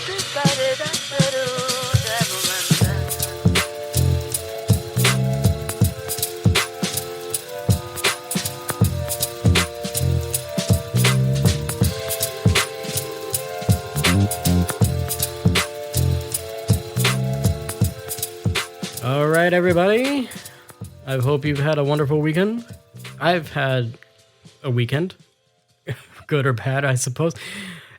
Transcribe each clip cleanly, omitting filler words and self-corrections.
All right, everybody. I hope you've had a wonderful weekend. I've had a weekend, good or bad, I suppose.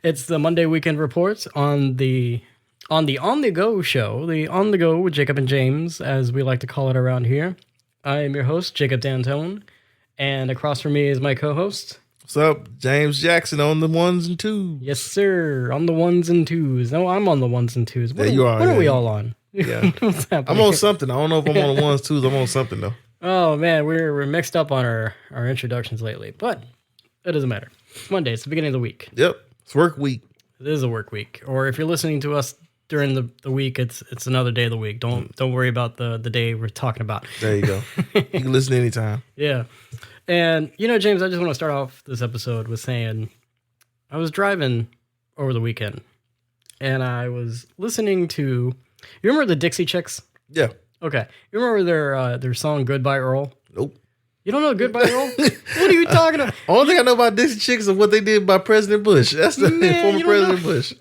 It's the Monday Weekend Reports on the On the Go show, the On the Go with Jacob and James, as we like to call it around here. I am your host, Jacob D'Antone, and across from me is my co-host. What's up, James Jackson on the ones and twos? Yes, sir, on the ones and twos. No, I'm on the ones and twos. What, yeah, you are. What are we all on? Yeah, I'm on something. I don't know if I'm on the ones, twos. I'm on something though. Oh man, we're mixed up on our introductions lately, but it doesn't matter. It's Monday. It's the beginning of the week. Yep, it's work week. It is a work week. Or if you're listening to us during the week, it's another day of the week. Don't worry about the day we're talking about. There you go. You can listen anytime. Yeah. And James, I just want to start off this episode with saying I was driving over the weekend and I was listening to. You remember the Dixie Chicks? Yeah. Okay. You remember their song "Goodbye Earl"? Nope. You don't know "Goodbye Earl"? What are you talking about? Only thing I know about Dixie Chicks is what they did by President Bush. That's the former President Bush.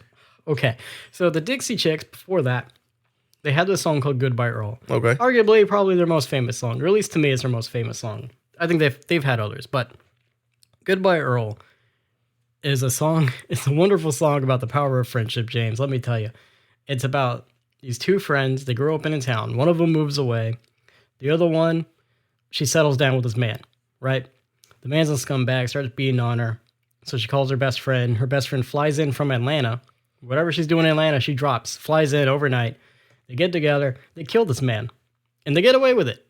Okay. So the Dixie Chicks, before that, they had this song called "Goodbye Earl." Okay. Arguably, probably their most famous song, or at least to me, it's their most famous song. I think they've had others, but "Goodbye Earl" is a song. It's a wonderful song about the power of friendship, James. Let me tell you, it's about these two friends. They grew up in a town. One of them moves away. The other one, she settles down with this man, right? The man's a scumbag, starts beating on her. So she calls her best friend. Her best friend flies in from Atlanta. Whatever she's doing in Atlanta, she drops, flies in overnight. They get together. They kill this man. And they get away with it.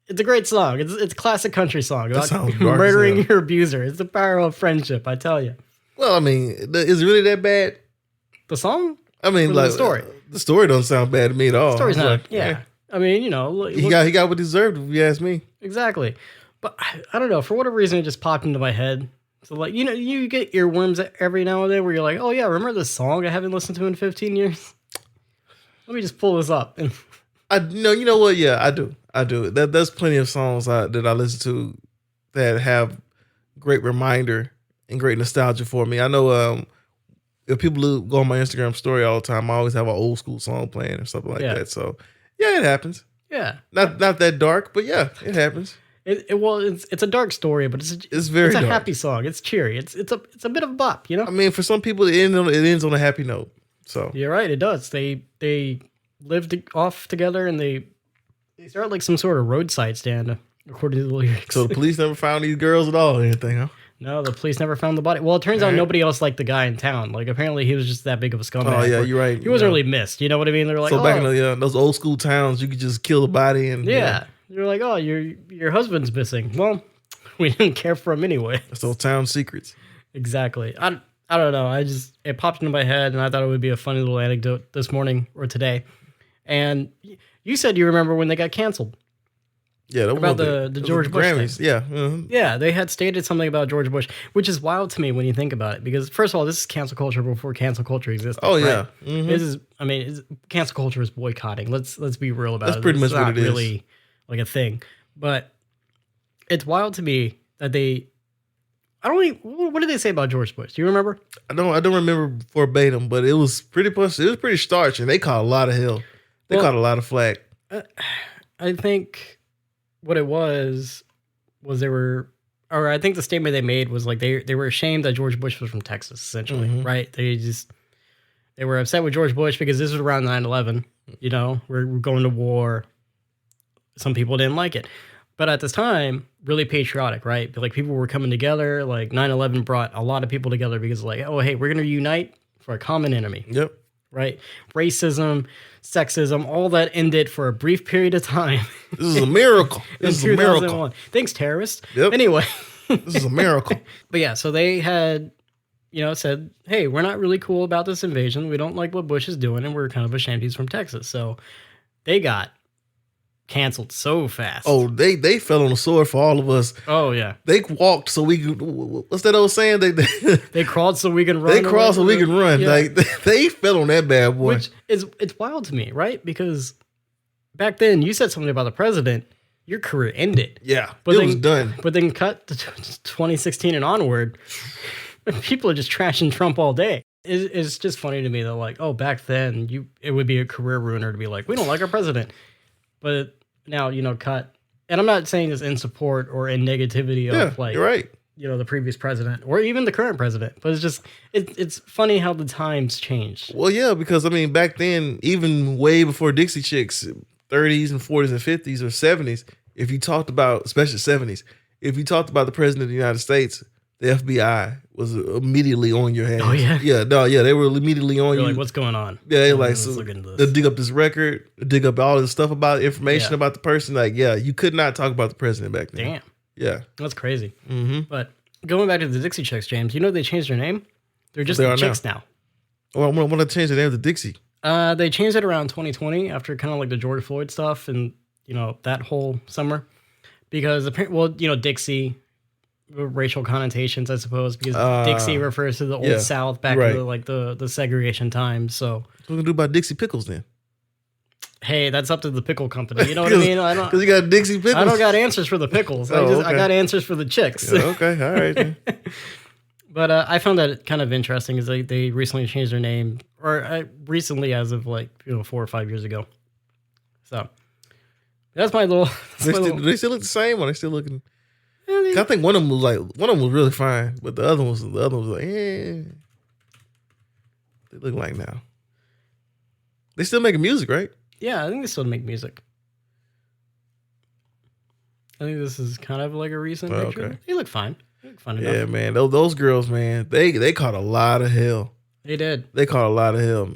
It's a great song. It's a classic country song about murdering your abuser. It's the power of friendship, I tell you. Well, I mean, is it really that bad? The song? I mean, like the story. The story don't sound bad to me at all. The story's not. Like, yeah. I mean, he got what he deserved, if you ask me. Exactly. But I don't know. For whatever reason, it just popped into my head. So, like, you get earworms every now and then where you're like, oh, yeah, remember this song I haven't listened to in 15 years? Let me just pull this up. And you know what? Yeah, I do. There's plenty of songs that I listen to that have great reminder and great nostalgia for me. I know if people go on my Instagram story all the time, I always have an old school song playing or something like that. So, yeah, it happens. Yeah. Not that dark, but yeah, it happens. It's a dark story, but it's very a dark. happy song. It's cheery. It's a bit of a bop, I mean, for some people, it ends on a happy note. So you're right. It does. They lived off together and they start like some sort of roadside stand, according to the lyrics. So the police never found these girls at all or anything, huh? No, the police never found the body. Well, it turns out nobody else liked the guy in town. Like, apparently he was just that big of a scumbag. Oh, yeah, you're right. He wasn't really missed. You know what I mean? They're like, so back in those old school towns, you could just kill the body and You're like, oh, your husband's missing. Well, we didn't care for him anyway. That's those town secrets. Exactly. I don't know. It popped into my head, and I thought it would be a funny little anecdote this morning or today. And you said you remember when they got canceled. Yeah, about the George Bush Grammys. thing. Yeah. Mm-hmm. Yeah, they had stated something about George Bush, which is wild to me when you think about it. Because first of all, this is cancel culture before cancel culture existed. Oh yeah, right? Mm-hmm. Cancel culture is boycotting. Let's be real about it. That's pretty much what it is. Really like a thing, but it's wild to me that they. What did they say about George Bush? Do you remember? I don't remember verbatim, but it was pretty starch, and they caught a lot of hell. They caught a lot of flack. I think what it was I think the statement they made was like they were ashamed that George Bush was from Texas, essentially, right? They were upset with George Bush because this was around 9/11. We're going to war. Some people didn't like it. But at this time, really patriotic, right? Like people were coming together. Like 9/11 brought a lot of people together because like, oh, hey, we're going to unite for a common enemy. Yep. Right? Racism, sexism, all that ended for a brief period of time. This is a miracle. This is a miracle. Thanks, terrorists. Yep. Anyway. This is a miracle. But yeah, so they had, said, hey, we're not really cool about this invasion. We don't like what Bush is doing, and we're kind of ashamed he's from Texas. So they got canceled so fast. Oh, they fell on the sword for all of us. Oh yeah. They walked so we could. What's that old saying? They crawled so we can run. They crawled so we can run. Yeah. Like they fell on that bad boy. Which it's wild to me, right? Because back then you said something about the president, your career ended. Yeah, But it was done. But then cut to 2016 and onward, people are just trashing Trump all day. It's just funny to me that like, oh, back then it would be a career ruiner to be like, we don't like our president. But now, cut. And I'm not saying this in support or in negativity of like, you're right. The previous president or even the current president. But it's just, it's funny how the times changed. Well, yeah, because I mean, back then, even way before Dixie Chicks, 30s and 40s and 50s or 70s, if you talked about, especially 70s, if you talked about the president of the United States, the FBI was immediately on your hands. Oh, yeah? Yeah, they were immediately on You're you. like, what's going on? Yeah, they like, Let's so look into they this. dig up this record, dig up all this stuff about information Yeah. about the person. Like, yeah, you could not talk about the president back then. Damn. Yeah. That's crazy. Mm-hmm. But going back to the Dixie Chicks, James, they changed their name? They're just They the are Chicks now. Well, I want to change the name to Dixie. They changed it around 2020 after kind of like the George Floyd stuff and, that whole summer. Because, Dixie, racial connotations, I suppose, because Dixie refers to the old South back right. to the segregation times. So, What we gonna do about Dixie Pickles then? hey, that's up to the pickle company. You know what I mean? Because you got Dixie Pickles. I don't got answers for the pickles. I okay. got answers for the chicks. Yeah, okay, all right. Then. But I found that kind of interesting is they recently changed their name, or recently as of 4 or 5 years ago. So that's my little. Do they still look the same, or they still looking? I think one of them was really fine, but the other one was like, They look like now. They still making music, right? Yeah, I think they still make music. I think this is kind of like a recent picture. Okay. They look fine. They look fine enough. Yeah, man. Those girls, man, they caught a lot of hell. They did. They caught a lot of hell.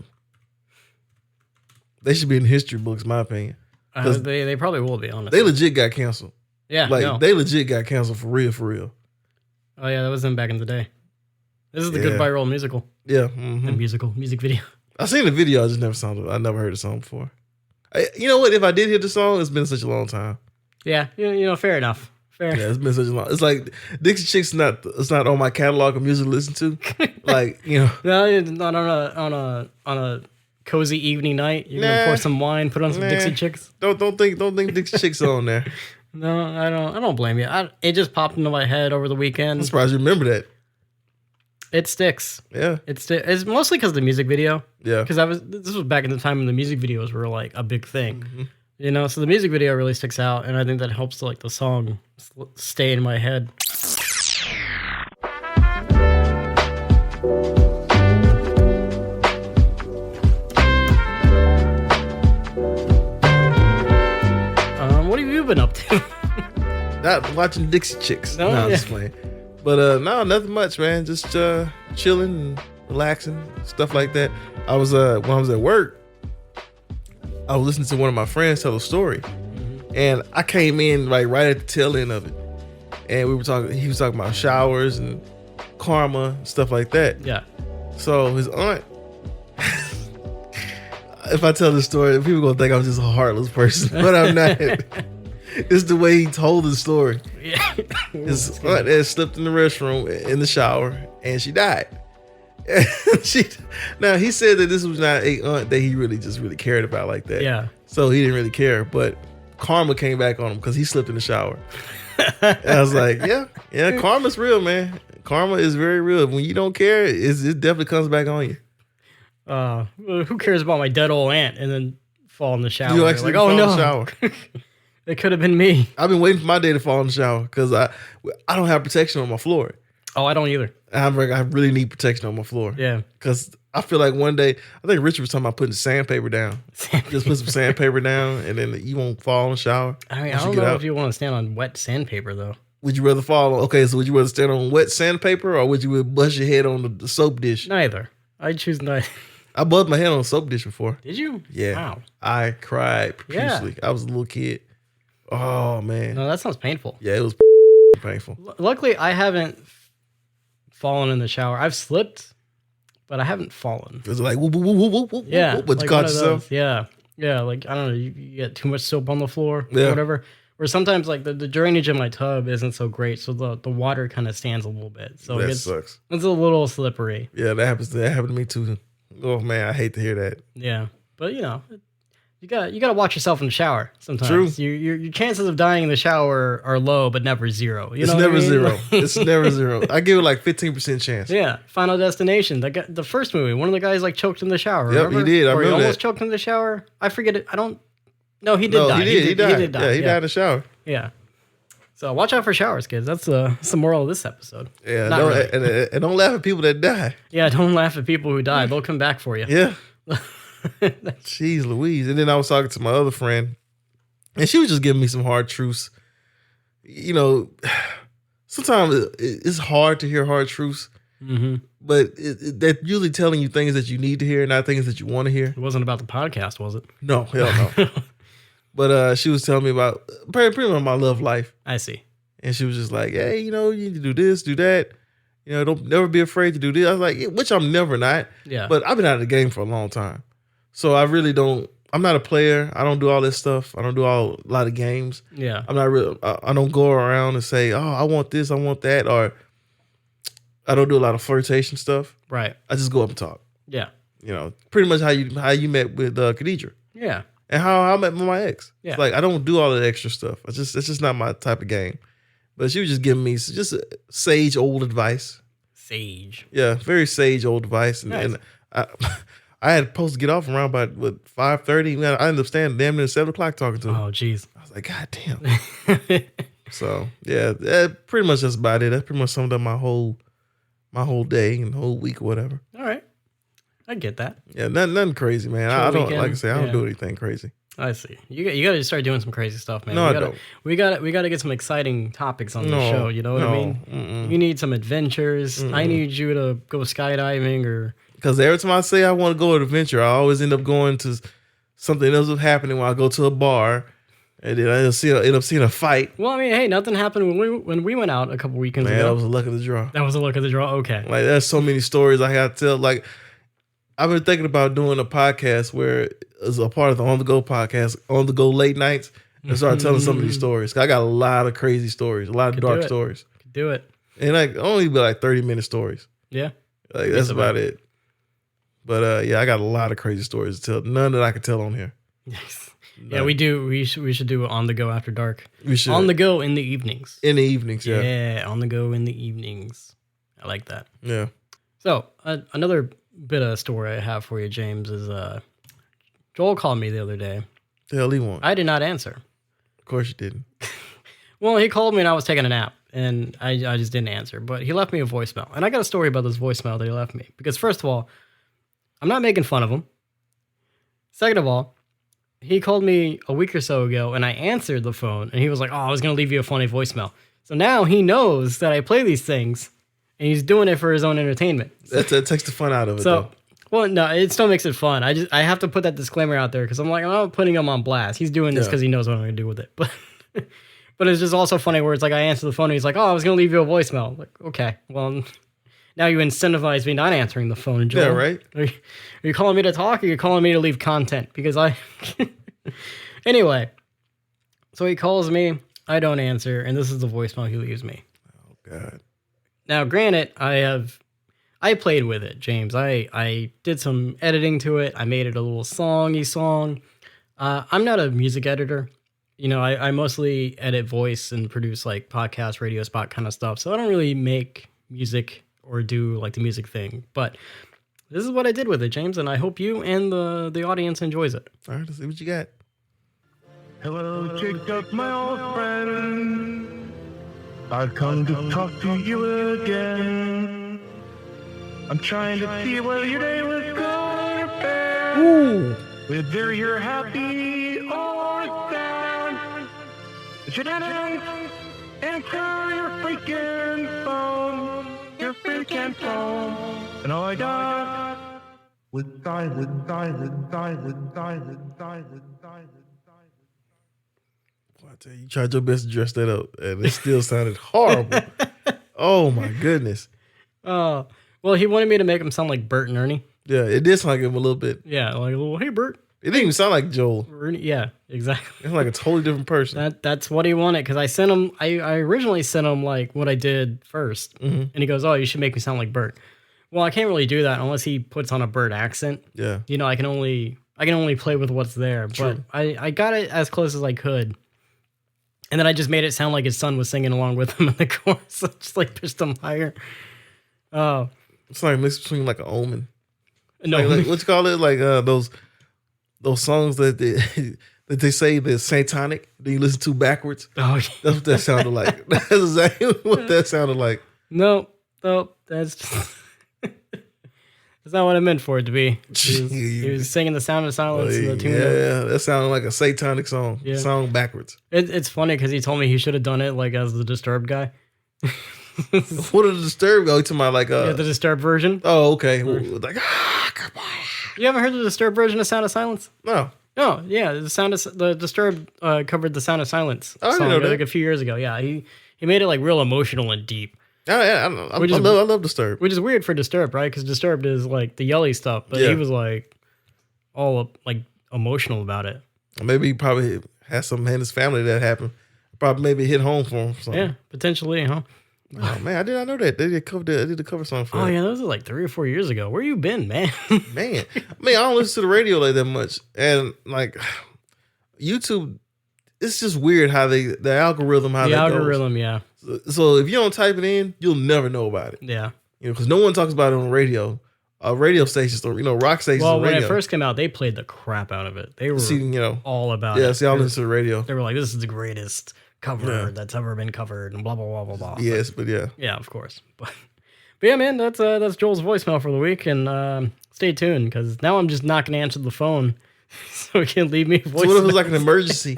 They should be in history books, in my opinion. They probably will be, honestly. They legit got canceled. Yeah, They legit got canceled for real, for real. Oh yeah, that was them back in the day. This is the Goodbye Roll musical. Yeah. The music video. I seen the video, I just never I never heard the song before. You know what? If I did hear the song, it's been such a long time. Yeah, fair enough. Fair. Yeah, it's been such a long. It's like Dixie Chicks it's not on my catalog of music to listen to. Like, No, it's not on a cozy evening night. You're gonna pour some wine, put on some Dixie Chicks. Don't think Dixie Chicks on there. No, I don't blame you. It just popped into my head over the weekend. I'm surprised you remember that. It sticks. Yeah. It's mostly because of the music video. Yeah. Because this was back in the time when the music videos were like a big thing. Mm-hmm. So the music video really sticks out, and I think that helps to like the song stay in my head. What have you been up to? Not watching Dixie Chicks. No, I'm just playing. But no, nothing much, man. Just chilling and relaxing, stuff like that. I was when I was at work, I was listening to one of my friends tell a story, and I came in right at the tail end of it, and we were talking. He was talking about showers and karma and stuff like that. Yeah. So his aunt. If I tell this story, people gonna think I'm just a heartless person, but I'm not. It's the way he told the story. Yeah. His aunt had slipped in the restroom in the shower, and she died. Now he said that this was not a aunt that he really cared about like that. Yeah. So he didn't really care, but karma came back on him because he slipped in the shower. And I was like, yeah, karma's real, man. Karma is very real. When you don't care, it definitely comes back on you. Who cares about my dead old aunt and then fall in the shower? You actually fall in the shower. It could have been me. I've been waiting for my day to fall in the shower because I don't have protection on my floor. Oh, I don't either. I really need protection on my floor. Yeah. Because I feel like one day, I think Richard was talking about putting sandpaper down. Just put some sandpaper down and then you won't fall in the shower. I mean, I don't know if you want to stand on wet sandpaper though. Would you rather fall? Okay, so would you rather stand on wet sandpaper or would you bust your head on the soap dish? Neither. I'd choose neither. I buzzed my head on a soap dish before. Did you? Yeah. Wow. I cried profusely. I was a little kid. Oh, man. No, that sounds painful. Yeah, it was painful. Luckily, I haven't fallen in the shower. I've slipped, but I haven't fallen. It was like, whoop, whoop, whoop, whoop, whoop, Yeah. whoop. But like you caught yourself? Yeah. Yeah, like I don't know, you get too much soap on the floor or Yeah. whatever. Or sometimes like the drainage in my tub isn't so great, so the water kind of stands a little bit. So That sucks. it's a little slippery. Yeah, that happened to me too. Oh man, I hate to hear that. Yeah. But you gotta watch yourself in the shower sometimes. True. Your chances of dying in the shower are low, but never zero. You It's know what I never mean? zero. It's never zero. I give it like 15% chance. Yeah, Final Destination. The first movie, one of the guys like choked in the shower. Yep, remember? he did. I or he remember almost that. choked in the shower. I forget it. I don't. No, he did No, die. he did. He died. He did die. Yeah, he died in the shower. Yeah. So watch out for showers, kids. That's the moral of this episode. Yeah, Not don't, really. and don't laugh at people that die. Yeah, don't laugh at people who die. They'll come back for you. Yeah. Jeez Louise. And then I was talking to my other friend, and she was just giving me some hard truths. You know, sometimes it's hard to hear hard truths, but they're usually telling you things that you need to hear, not things that you want to hear. It wasn't about the podcast, was it? No, hell no. But she was telling me about pretty much my love life. I see. And she was just like, hey, you need to do this, do that. Don't never be afraid to do this. I was like, yeah, which I'm never not. Yeah. But I've been out of the game for a long time. So I really don't, I'm not a player. I don't do all this stuff. I don't do a lot of games. Yeah. I'm not really, I don't go around and say, oh, I want this, I want that. Or I don't do a lot of flirtation stuff. Right. I just go up and talk. Yeah. Pretty much how you met with Khadijah. Yeah. And how I met with my ex. Yeah. It's like, I don't do all that extra stuff. It's just not my type of game. But she was just giving me just sage old advice. Sage. Yeah, very sage old advice. And, Nice. and I had supposed to get off around by 5:30. Man, I ended up staying damn near 7 o'clock talking to her. Oh, jeez. I was like, God damn. So yeah, pretty much that's about it. That pretty much summed up my whole day and whole week or whatever. All right. I get that. Yeah, nothing crazy, man. Short I don't weekend. like I say, I don't Yeah. do anything crazy. I see. You got to start doing some crazy stuff, man. No, I don't. We got to get some exciting topics on the No, show. You know what I no, mean? mm-mm. You need some adventures. I need you to go skydiving or. Because every time I say I want to go on an adventure, I always end up going to something else was happening when I go to a bar, and then I end up seeing a fight. Well, I mean, hey, nothing happened when we went out a couple weekends Man, ago. that was a luck of the draw. That was a look at the draw. Okay. Like, there's so many stories I got to tell. Like, I've been thinking about doing a podcast where it's a part of the On The Go podcast, On The Go late nights, and start telling some of these stories. 'Cause I got a lot of crazy stories, a lot of Could dark do it. stories. Could do it. And like only be like 30-minute stories. Yeah. Like that's about it. But yeah, I got a lot of crazy stories to tell. None that I can tell on here. Yes. Yeah, we do. We should do it on the go after dark. We should. On the go in the evenings. In the evenings, yeah. Yeah, on the go in the evenings. I like that. Yeah. So another bit of story I have for you, James, is Joel called me the other day. The hell he want? I did not answer. Of course you didn't. Well, he called me and I was taking a nap, and I just didn't answer. But he left me a voicemail, and I got a story about this voicemail that he left me. Because first of all, I'm not making fun of him. Second of all, he called me a week or so ago, and I answered the phone, and he was like, "Oh, I was gonna leave you a funny voicemail." So now he knows that I play these things, and he's doing it for his own entertainment. That takes the fun out of it. So, though. well, no, it still makes it fun. I have to put that disclaimer out there because I'm not putting him on blast. He's doing this Yeah. because he knows what I'm going to do with it. But but it's just also funny where it's like I answer the phone and he's like, "Oh, I was going to leave you a voicemail." I'm like, okay, well, now you incentivize me not answering the phone, Joel. Yeah, right. Are you calling me to talk or are you calling me to leave content? Because anyway, so he calls me, I don't answer, and this is the voicemail he leaves me. Oh God. Now, granted, I played with it, James. I did some editing to it. I made it a little songy song. I'm not a music editor. I mostly edit voice and produce like podcast, radio spot kind of stuff. So I don't really make music or do like the music thing. But this is what I did with it, James, and I hope you and the audience enjoys it. All right, let's see what you got. Hello, Jacob, my old friend. I've come to talk to you again. I'm trying to see whether your day was good or bad. Ooh. Whether you're happy or sad. If you didn't answer your freaking phone, and all I got was silence. Well, I tell you, you tried your best to dress that up, and it still sounded horrible. Oh my goodness. Well, he wanted me to make him sound like Bert and Ernie. Yeah, it did sound like him a little bit. Yeah, like a little, "Hey, Bert." It didn't even sound like Joel. Rooney, yeah, exactly. It's like a totally different person. That's what he wanted because I sent him. I originally sent him like what I did first, and he goes, "Oh, you should make me sound like Bert." Well, I can't really do that unless he puts on a Bert accent. Yeah. You know, I can only play with what's there. True. But I got it as close as I could. And then I just made it sound like his son was singing along with him in the chorus. I just like pitched him higher. Oh. It's like a mix between like an Omen. No. Like, what you call it? Like those songs that they say they're satanic, that you listen to backwards. Oh, yeah. That's what that sounded like. That's exactly what that sounded like. No, that's just... That's not what I meant for it to be. He was singing The Sound of Silence. Yeah, that sounded like a satanic song. Yeah. Song backwards. It's funny because he told me he should have done it like as the Disturbed guy. What did the Disturbed go to my like? The Disturbed version. Oh, okay. Like come on. You haven't heard the Disturbed version of Sound of Silence? No. No, yeah, the Disturbed covered the Sound of Silence I didn't song know that. like a few years ago. Yeah, he made it like real emotional and deep. Oh, yeah, I love Disturbed. Which is weird for Disturbed, right? Because Disturbed is like the yelly stuff, but he was like all like emotional about it. Maybe he probably has something in his family that happened. Probably maybe hit home for him. Something. Yeah, potentially, huh? Oh man, I did not know that they did the cover song for. Oh that. yeah, those are like 3 or 4 years ago. Where you been, man? Man, I mean, I don't listen to the radio like that much, and like YouTube, it's just weird how the algorithm Algorithm, goes. yeah, So if you don't type it in, you'll never know about it. yeah. You know, because no one talks about it on the radio. Radio stations, or rock stations. Well, on when radio. it first came out, they played the crap out of it. They were all about it. Yeah, see, I listen to the radio. They were like, "This is the greatest cover that's ever been covered," and blah blah blah blah blah. Yes, but yeah, yeah, of course. But yeah, man, that's Joel's voicemail for the week, and stay tuned because now I'm just not going to answer the phone, so he can leave me a voicemail. So what if it was like an emergency?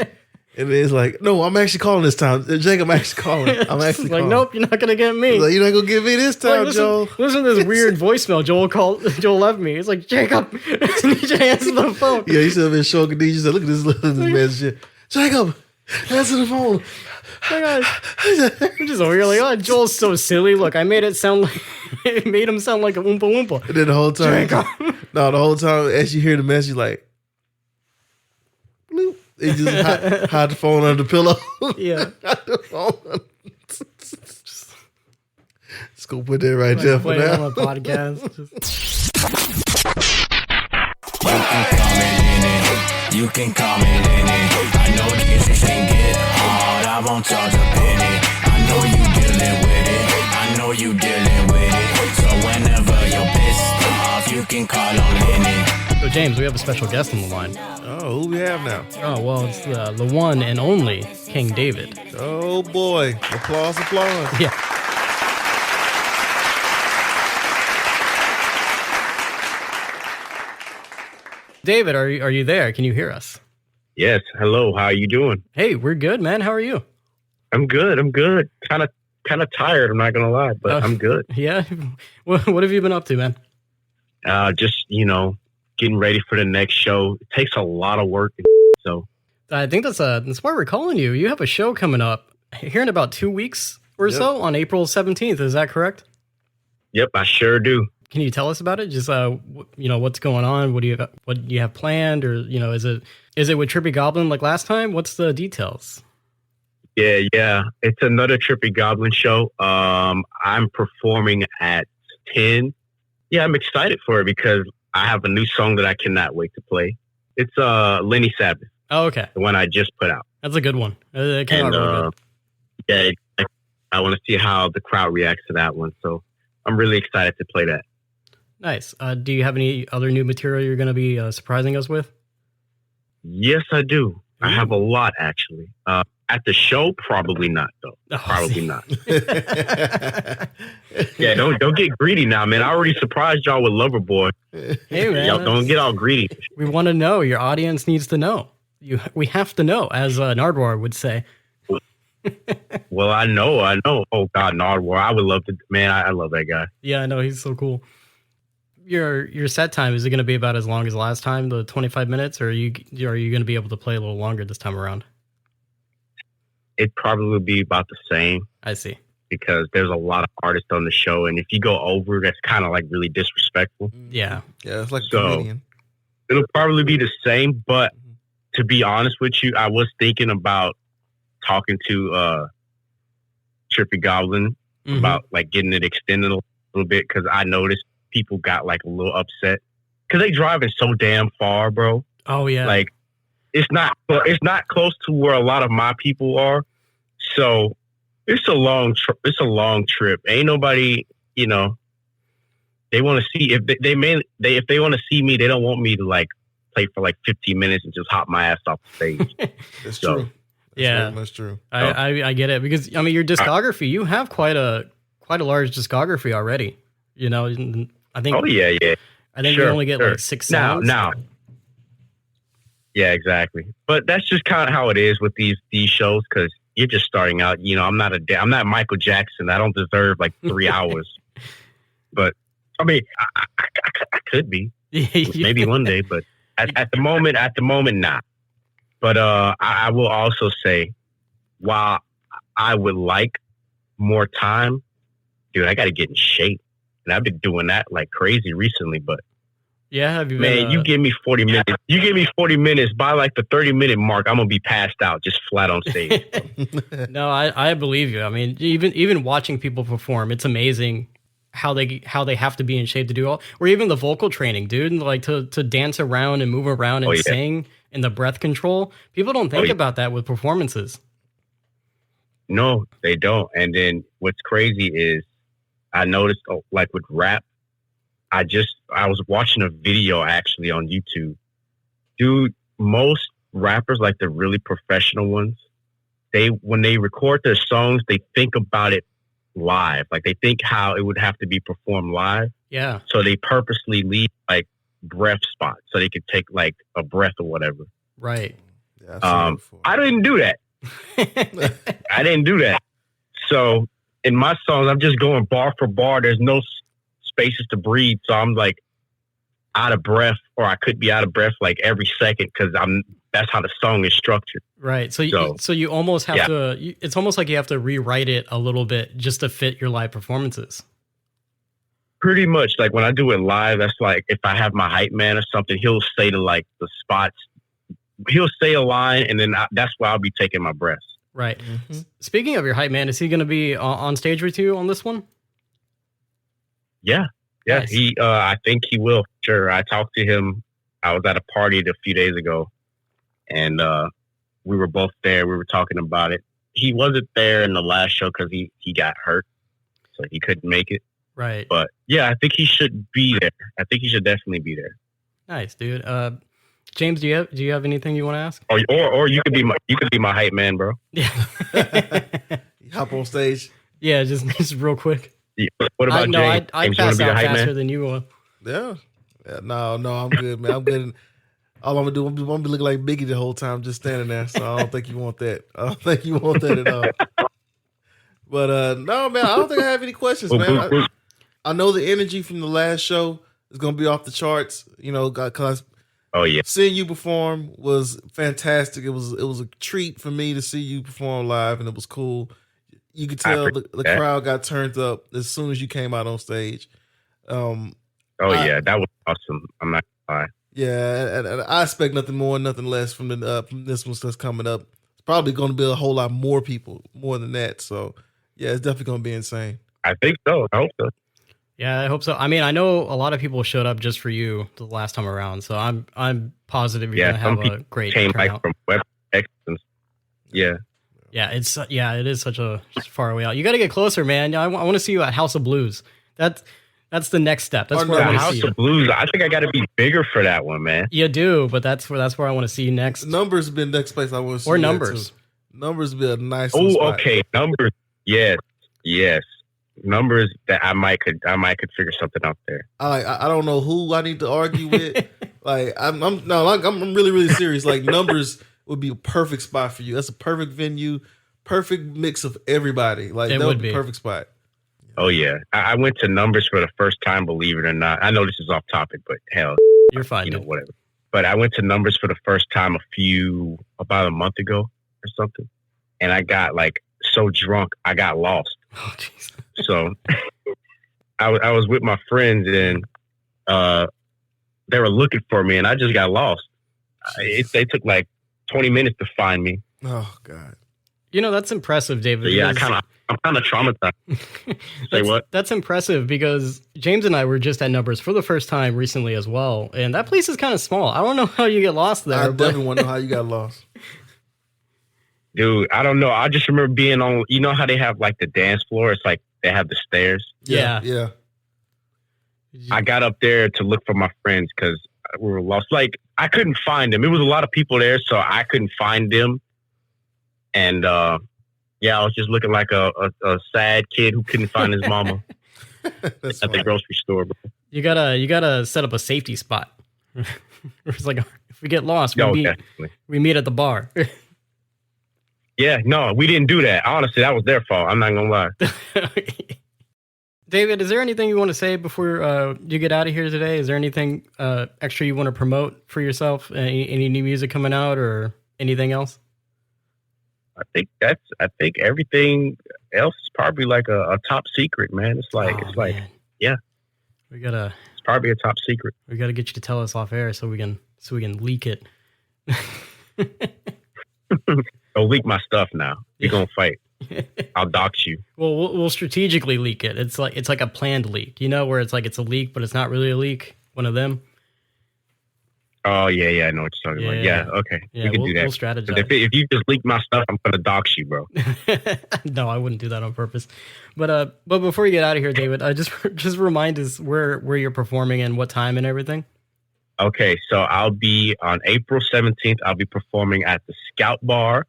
And it's like, no, I'm actually calling this time. Jake, I'm actually calling. I'm actually like, calling. nope, you're not going to get me. Like, you're not going to get me this time, like, Joel. Listen to this weird voicemail Joel left me. It's like, Jacob, you need to answer the phone. Yeah, he should have been showing Khadijah. He said, look at this message. Jacob, answer the phone. Which is weird. Like, oh, Joel's so silly. Look, I made it sound like it made him sound like a Oompa Loompa. And then the whole time, the whole time as you hear the message, like, bloop. He just hide the phone under the pillow. Yeah. Hide the phone. Just go put that right there for play it now. on a podcast. You can comment in it. I know this ain't get hard. I won't charge a penny. I know you dealing with it. I know you dealing with it. So whenever you're pissed off, you can call on Lenny. So James, we have a special guest on the line. Oh, who we have now? Oh well, it's the one and only King David. Oh boy! Applause! Yeah. David, are you there? Can you hear us? Yes. Hello. How are you doing? Hey, we're good, man. How are you? I'm good. Kind of tired. I'm not gonna lie, but I'm good. Yeah. What have you been up to, man? Just getting ready for the next show. It takes a lot of work, so I think that's why we're calling you. You have a show coming up here in about 2 weeks or so on April 17th. Is that correct? Yep, I sure do. Can you tell us about it? Just what's going on? What do you have planned, or is it with Trippy Goblin like last time? What's the details? Yeah. It's another Trippy Goblin show. I'm performing at 10. Yeah, I'm excited for it because I have a new song that I cannot wait to play. It's Lenny Sabbath. Oh, okay. The one I just put out. That's a good one. It came out really good. Yeah, I want to see how the crowd reacts to that one. So I'm really excited to play that. Nice. Do you have any other new material you're going to be surprising us with? Yes, I do. I have a lot, actually. At the show, probably not, though. Probably not. Yeah, don't get greedy now, man. I already surprised y'all with Loverboy. Hey, man. Y'all don't get all greedy. We want to know. Your audience needs to know. We have to know, as Nardwar would say. Well, I know. Oh, God, Nardwar. I would love to. Man, I love that guy. Yeah, I know. He's so cool. Your set time, is it going to be about as long as last time, the 25 minutes, or are you going to be able to play a little longer this time around? It'd probably be about the same. I see. Because there's a lot of artists on the show, and if you go over, that's kind of like really disrespectful. Yeah. Yeah, it's like a so, comedian. it'll probably be the same. But to be honest with you, I was thinking about talking to Trippy Goblin about like getting it extended a little bit, because I noticed people got like a little upset because they driving so damn far, bro. Oh yeah, like it's not close to where a lot of my people are, so it's a long trip. Ain't nobody, you know. They want to see if if they want to see me, they don't want me to like play for like 15 minutes and just hop my ass off the stage. That's true. That's true. I get it, because I mean your discography, you have quite a large discography already. You know, I think. Oh yeah. I think you only get like 6 songs. Now. Yeah, exactly. But that's just kind of how it is with these shows, because you're just starting out. You know, I'm not Michael Jackson. I don't deserve like 3 hours. But I mean, I could be maybe one day, but at the moment, not. But I will also say, while I would like more time, dude, I got to get in shape, and I've been doing that like crazy recently. But yeah, have you man, you give me 40 minutes. You give me 40 minutes. By like the 30-minute mark, I'm gonna be passed out, just flat on stage. No, I believe you. I mean, even watching people perform, it's amazing how they have to be in shape to do all, or even the vocal training, dude, like to dance around and move around and sing, and the breath control. People don't think about that with performances. No, they don't. And then what's crazy is I noticed, like with rap, I was watching a video actually on YouTube. Dude, most rappers, like the really professional ones, when they record their songs, they think about it live. Like they think how it would have to be performed live. Yeah. So they purposely leave like breath spots so they could take like a breath or whatever. Right. Yeah, I didn't do that. I didn't do that. So in my songs, I'm just going bar for bar. There's no spaces to breathe. So I'm like out of breath, or I could be out of breath like every second, because that's how the song is structured. Right. So you almost have to, it's almost like you have to rewrite it a little bit just to fit your live performances. Pretty much. Like when I do it live, that's like if I have my hype man or something, he'll say to like the spots, he'll say a line, and then that's why I'll be taking my breaths. Right. Mm-hmm. Speaking of your hype man, is he going to be on stage with you on this one? Yeah. Nice. I think he will. Sure. I talked to him. I was at a party a few days ago, and we were both there. We were talking about it. He wasn't there in the last show because he got hurt, so he couldn't make it. Right. But yeah, I think he should be there. I think he should definitely be there. Nice, dude. James, do you have anything you want to ask? Or you could be my hype man, bro. Yeah. You hop on stage. Yeah, just real quick. Yeah. What about James? I'd pass out faster than you will. Yeah. No, I'm good, man. I'm good. All I'm gonna do, I'm gonna be looking like Biggie the whole time, just standing there. So I don't think you want that. I don't think you want that at all. But no, man, I don't think I have any questions, man. I know the energy from the last show is gonna be off the charts. You know, because seeing you perform was fantastic. It was a treat for me to see you perform live, and it was cool. You could tell the crowd got turned up as soon as you came out on stage. That was awesome. I'm not gonna lie. Yeah, and I expect nothing more, nothing less from this one that's coming up. It's probably going to be a whole lot more people, more than that. So, yeah, it's definitely going to be insane. I think so. I hope so. Yeah, I hope so. I mean, I know a lot of people showed up just for you the last time around, so I'm positive you're going to have a great turnout. Like from WebEx and yeah. Yeah, it is such a far way out. You got to get closer, man. I want to see you at House of Blues. That's the next step. That's where I want to see you. House of Blues. I think I got to be bigger for that one, man. You do, but that's where I want to see you next. Numbers have been next place I want to see. Or Numbers. Numbers would be a nice. Oh, okay. Numbers. Yes. Numbers. That I might could figure something out there. I don't know who I need to argue with. I'm really, really serious. Like Numbers would be a perfect spot for you. That's a perfect venue, perfect mix of everybody. Like that would be a perfect spot. Oh yeah, I went to Numbers for the first time. Believe it or not, I know this is off topic, but hell, you're fine. Whatever. But I went to Numbers for the first time about a month ago or something, and I got like so drunk I got lost. Oh jeez. So I was with my friends, and they were looking for me, and I just got lost. They took like 20 minutes to find me. Oh God. You know, that's impressive, David. So, yeah, because- I'm kind of traumatized. Say what? That's impressive because James and I were just at Numbers for the first time recently as well, and that place is kind of small. I don't know how you get lost there. I but- definitely want to know how you got lost. Dude, I don't know. I just remember being on, you know how they have like the dance floor? It's like they have the stairs. Yeah. Yeah. I got up there to look for my friends because we were lost. Like, I couldn't find them. It was a lot of people there, so I couldn't find them. And, yeah, I was just looking like a sad kid who couldn't find his mama That's at the funny. grocery store, bro. You gotta set up a safety spot. It's like if we get lost, No, definitely. we meet at the bar. Yeah, no, we didn't do that. Honestly, that was their fault. I'm not gonna lie. David, is there anything you want to say before you get out of here today? Is there anything extra you want to promote for yourself? Any new music coming out or anything else? I think everything else is probably like a top secret, man. It's like Man. yeah. It's probably a top secret. we gotta get you to tell us off air so we can leak it. Don't leak my stuff now. You're gonna fight. I'll dox you. Well, we'll strategically leak it. It's like a planned leak, you know, where it's like it's a leak, but it's not really a leak. One of them. Oh yeah, I know what you're talking about. Yeah, okay, Yeah, we can we'll do that. we'll But strategize. if you just leak my stuff, I'm gonna dox you, bro. No, I wouldn't do that on purpose. But before you get out of here, David, just remind us where you're performing and what time and everything. Okay, so I'll be on April 17th. I'll be performing at the Scout Bar.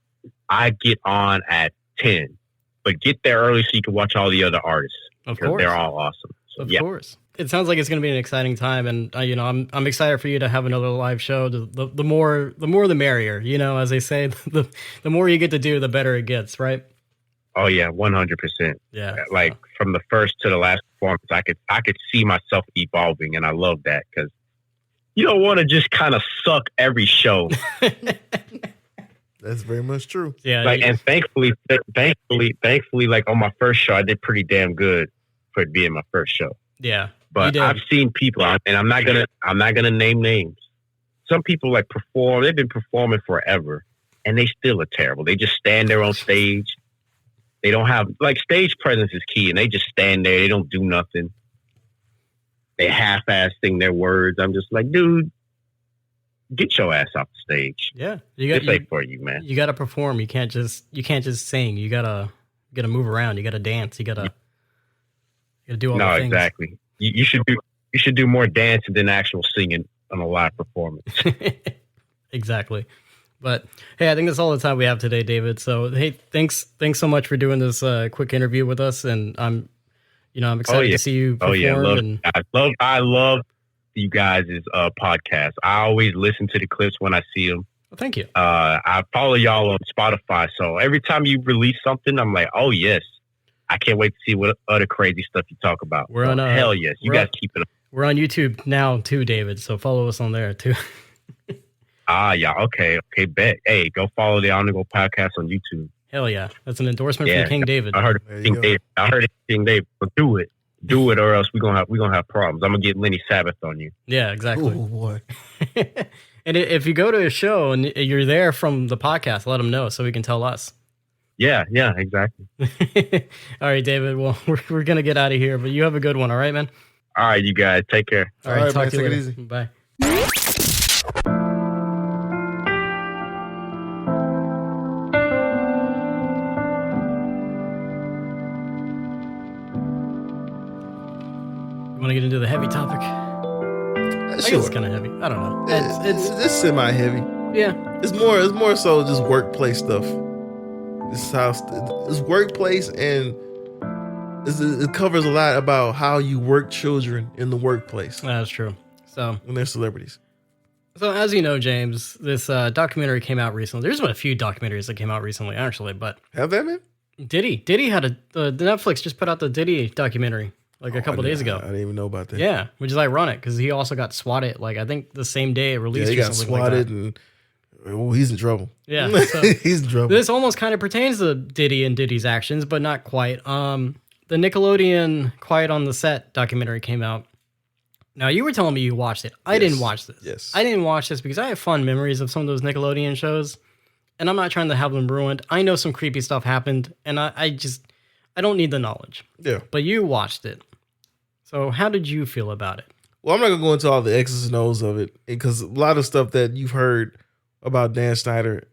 I get on at 10, but get there early so you can watch all the other artists. Of because course. they're all awesome. So, Of yeah. course. It sounds like it's going to be an exciting time, and you know, I'm excited for you to have another live show. The more the merrier, you know, as they say. The more you get to do, the better it gets, right? Oh yeah, 100%. Yeah. Like from the first to the last performance, I could see myself evolving, and I love that because you don't want to just kind of suck every show. That's very much true. Yeah. Like, and thankfully, like on my first show, I did pretty damn good for it being my first show. yeah. But You did. I've seen people, and I'm not gonna name names. Some people like perform; they've been performing forever, and they still are terrible. They just stand there on stage. They don't have like stage presence is key, and they just stand there. They don't do nothing. They half-ass sing their words. I'm just like, dude, get your ass off the stage. Yeah. It's late for you, man. You got to perform. You can't just sing. You gotta move around. You gotta dance. You gotta do all No, the things. exactly. You should do more dancing than actual singing on a live performance. Exactly. But hey, I think that's all the time we have today, David. So hey, thanks so much for doing this quick interview with us, and I'm excited to see you perform. Oh yeah, and I love you guys' podcast. I always listen to the clips when I see them. well, thank you. I follow y'all on Spotify, so every time you release something, I'm like, oh yes, I can't wait to see what other crazy stuff you talk about. We're on, hell yes, you we're guys on- keep it up. We're on YouTube now too, David. So follow us on there too. Yeah, okay, bet. Hey, go follow the On The Go podcast on YouTube. Hell yeah, that's an endorsement Yeah, from King David. I heard There it, you King go. David. I heard it, King David. But do it, or else we're gonna have problems. I'm gonna get Lenny Sabbath on you. Yeah, exactly. Oh boy. And if you go to a show and you're there from the podcast, let them know so we can tell us. Yeah, exactly. All right, David. Well, we're gonna get out of here, but you have a good one. All right, man. All right, you guys, take care. All right, right, talk man, to you take it later. easy. Bye. You want to get into the heavy topic? I guess Sure. it's kind of heavy. I don't know. It's semi heavy. Yeah. It's more so just workplace stuff. It's workplace, and it covers a lot about how you work children in the workplace That's true. So when they're celebrities. as you know, James, this documentary came out recently. There's been a few documentaries that came out recently, actually, but Have that, man? Diddy had the Netflix just put out the Diddy documentary like a couple days ago. I didn't even know about that. Yeah, which is ironic because he also got swatted like I think the same day it Yeah, released. he or got something swatted, like and he's in trouble. Yeah, so- he's in trouble. This almost kind of pertains to Diddy and Diddy's actions, but not quite. The Nickelodeon Quiet on the Set documentary came out Now, you were telling me you watched it. I Yes. didn't watch this. Yes. I didn't watch this because I have fond memories of some of those Nickelodeon shows, and I'm not trying to have them ruined. I know some creepy stuff happened, and I don't need the knowledge. Yeah. But you watched it. So how did you feel about it? Well, I'm not gonna go into all the X's and O's of it because a lot of stuff that you've heard about Dan Snyder,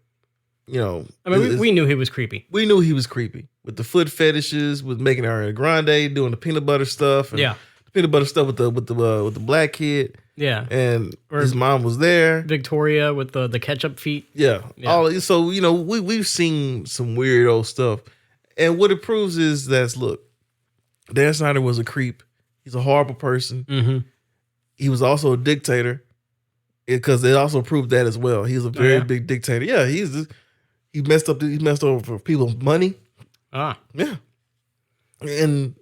you know, I mean, we knew he was creepy. we knew he was creepy with the foot fetishes, with making Ariana Grande, doing the peanut butter stuff, and Yeah. the peanut butter stuff with the black kid, Yeah. and Or- his mom was there. Victoria with the ketchup feet. Yeah. Yeah. All so you know, we've seen some weirdo stuff. And what it proves is that look, Dan Snyder was a creep. He's a horrible person. Mm-hmm. He was also a dictator. Because it also proved that as well. He was a very yeah? big dictator. Yeah, he messed up for people's money. Ah, Yeah. And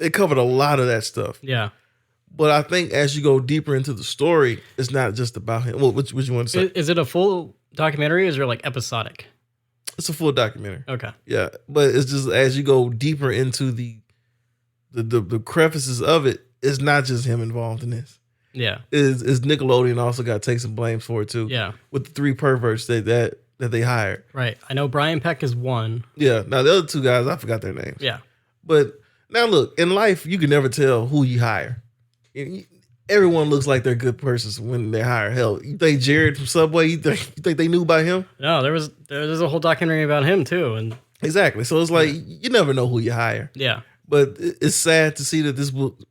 it covered a lot of that stuff. yeah. But I think as you go deeper into the story, it's not just about him. Well, what you want to say? Is it a full documentary or is it like episodic? It's a full documentary. Okay. Yeah, but it's just as you go deeper into the crevices of it, it's not just him involved in this. Yeah. Is Nickelodeon also got to take some blame for it too? Yeah. With the 3 perverts that they hired. Right. I know Brian Peck is one. Yeah. Now the other 2 guys, I forgot their names. Yeah. But now look, in life, you can never tell who you hire. Everyone looks like they're good persons when they hire. Hell, you think Jared from Subway? You think they knew about him? No, there's a whole documentary about him too, and Exactly. So it's like you never know who you hire. yeah. But it's sad to see that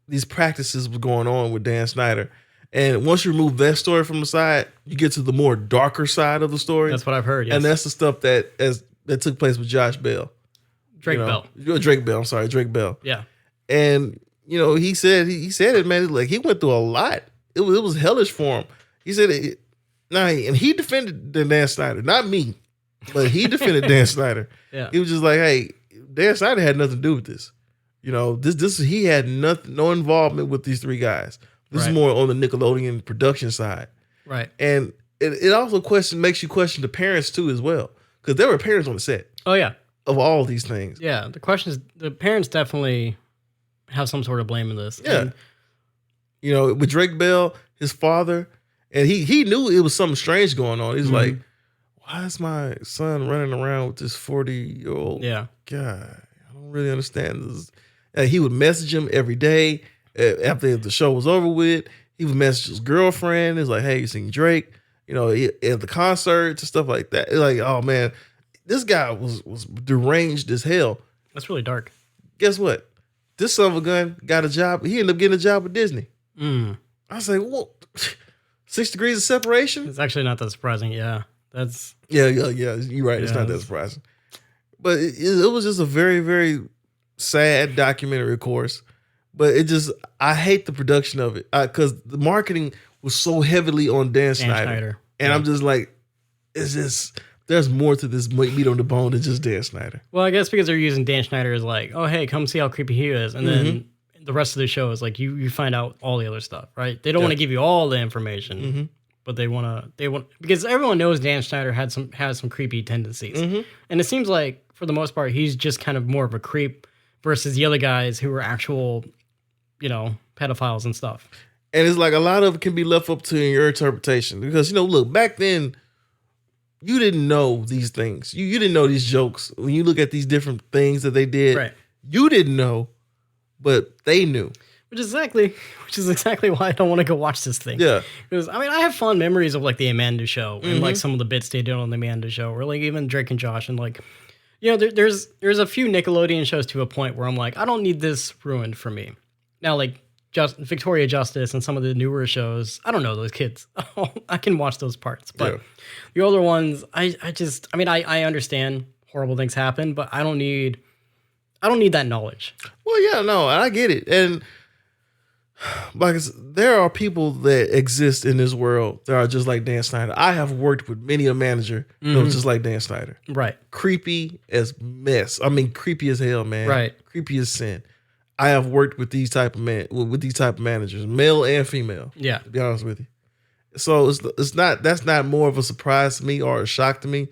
these practices were going on with Dan Snyder. And once you remove that story from the side, you get to the more darker side of the story. That's what I've heard. Yes. And that's the stuff that took place with Josh Bell. Drake Bell. Drake Bell. I'm sorry, Drake Bell. Yeah. And you know, he said it, man. Like he went through a lot. It was hellish for him. He said it. And he defended Dan Snyder, not me, but he defended Dan Snyder. Yeah. He was just like, hey, Dan Snyder had nothing to do with this. You know, this he had no involvement with these 3 guys. This Right. is more on the Nickelodeon production side. Right. And it also makes you question the parents too as well. Because there were parents on the set Oh yeah. of all these things. Yeah. The question is, the parents definitely have some sort of blame in this. Yeah. And You know, with Drake Bell, his father, and he knew it was something strange going on. He's like, why is my son running around with this 40-year-old yeah. guy? I don't really understand this. And he would message him every day after the show was over with. He would message his girlfriend. It's like, hey, you seen Drake? You know, at the concerts and stuff like that. It's like, oh man, this guy was deranged as hell. That's really dark. Guess what? This son of a gun got a job. He ended up getting a job with Disney. Mm. I was like, well, 6 degrees of separation? It's actually not that surprising. Yeah. That's Yeah. You're right. It's not that surprising. But it was just a very, very sad documentary, of course. But I hate the production of it because the marketing was so heavily on Dan Snyder. And Yeah. I'm just like, there's more to this meat on the bone than just Dan Snyder. Well, I guess because they're using Dan Schneider as like, oh, hey, come see how creepy he is. And then the rest of the show is like, you find out all the other stuff, right? They don't want to give you all the information, but they want because everyone knows Dan Schneider has some creepy tendencies. And it seems like for the most part, he's just kind of more of a creep versus the other guys who are actual, pedophiles and stuff. And it's like a lot of it can be left up to your interpretation because, look, back then, you didn't know these things. You didn't know these jokes. When you look at these different things that they did, Right. You didn't know, but they knew. Which is exactly why I don't want to go watch this thing. Yeah. Because, I have fond memories of, like, the Amanda Show and, like, some of the bits they did on the Amanda Show, or, like, even Drake and Josh. And, like, there's a few Nickelodeon shows to a point where I'm like, I don't need this ruined for me. Now, like, Victoria Justice and some of the newer shows, I don't know those kids. I can watch those parts. But the older ones, I understand horrible things happen, but I don't need that knowledge. Well, yeah, no, I get it. And like there are people that exist in this world that are just like Dan Snyder. I have worked with many a manager that was just like Dan Snyder. Right. Creepy as mess. I mean, creepy as hell, man. Right. Creepy as sin. I have worked with these type of managers, male and female. Yeah. To be honest with you. So that's not more of a surprise to me or a shock to me.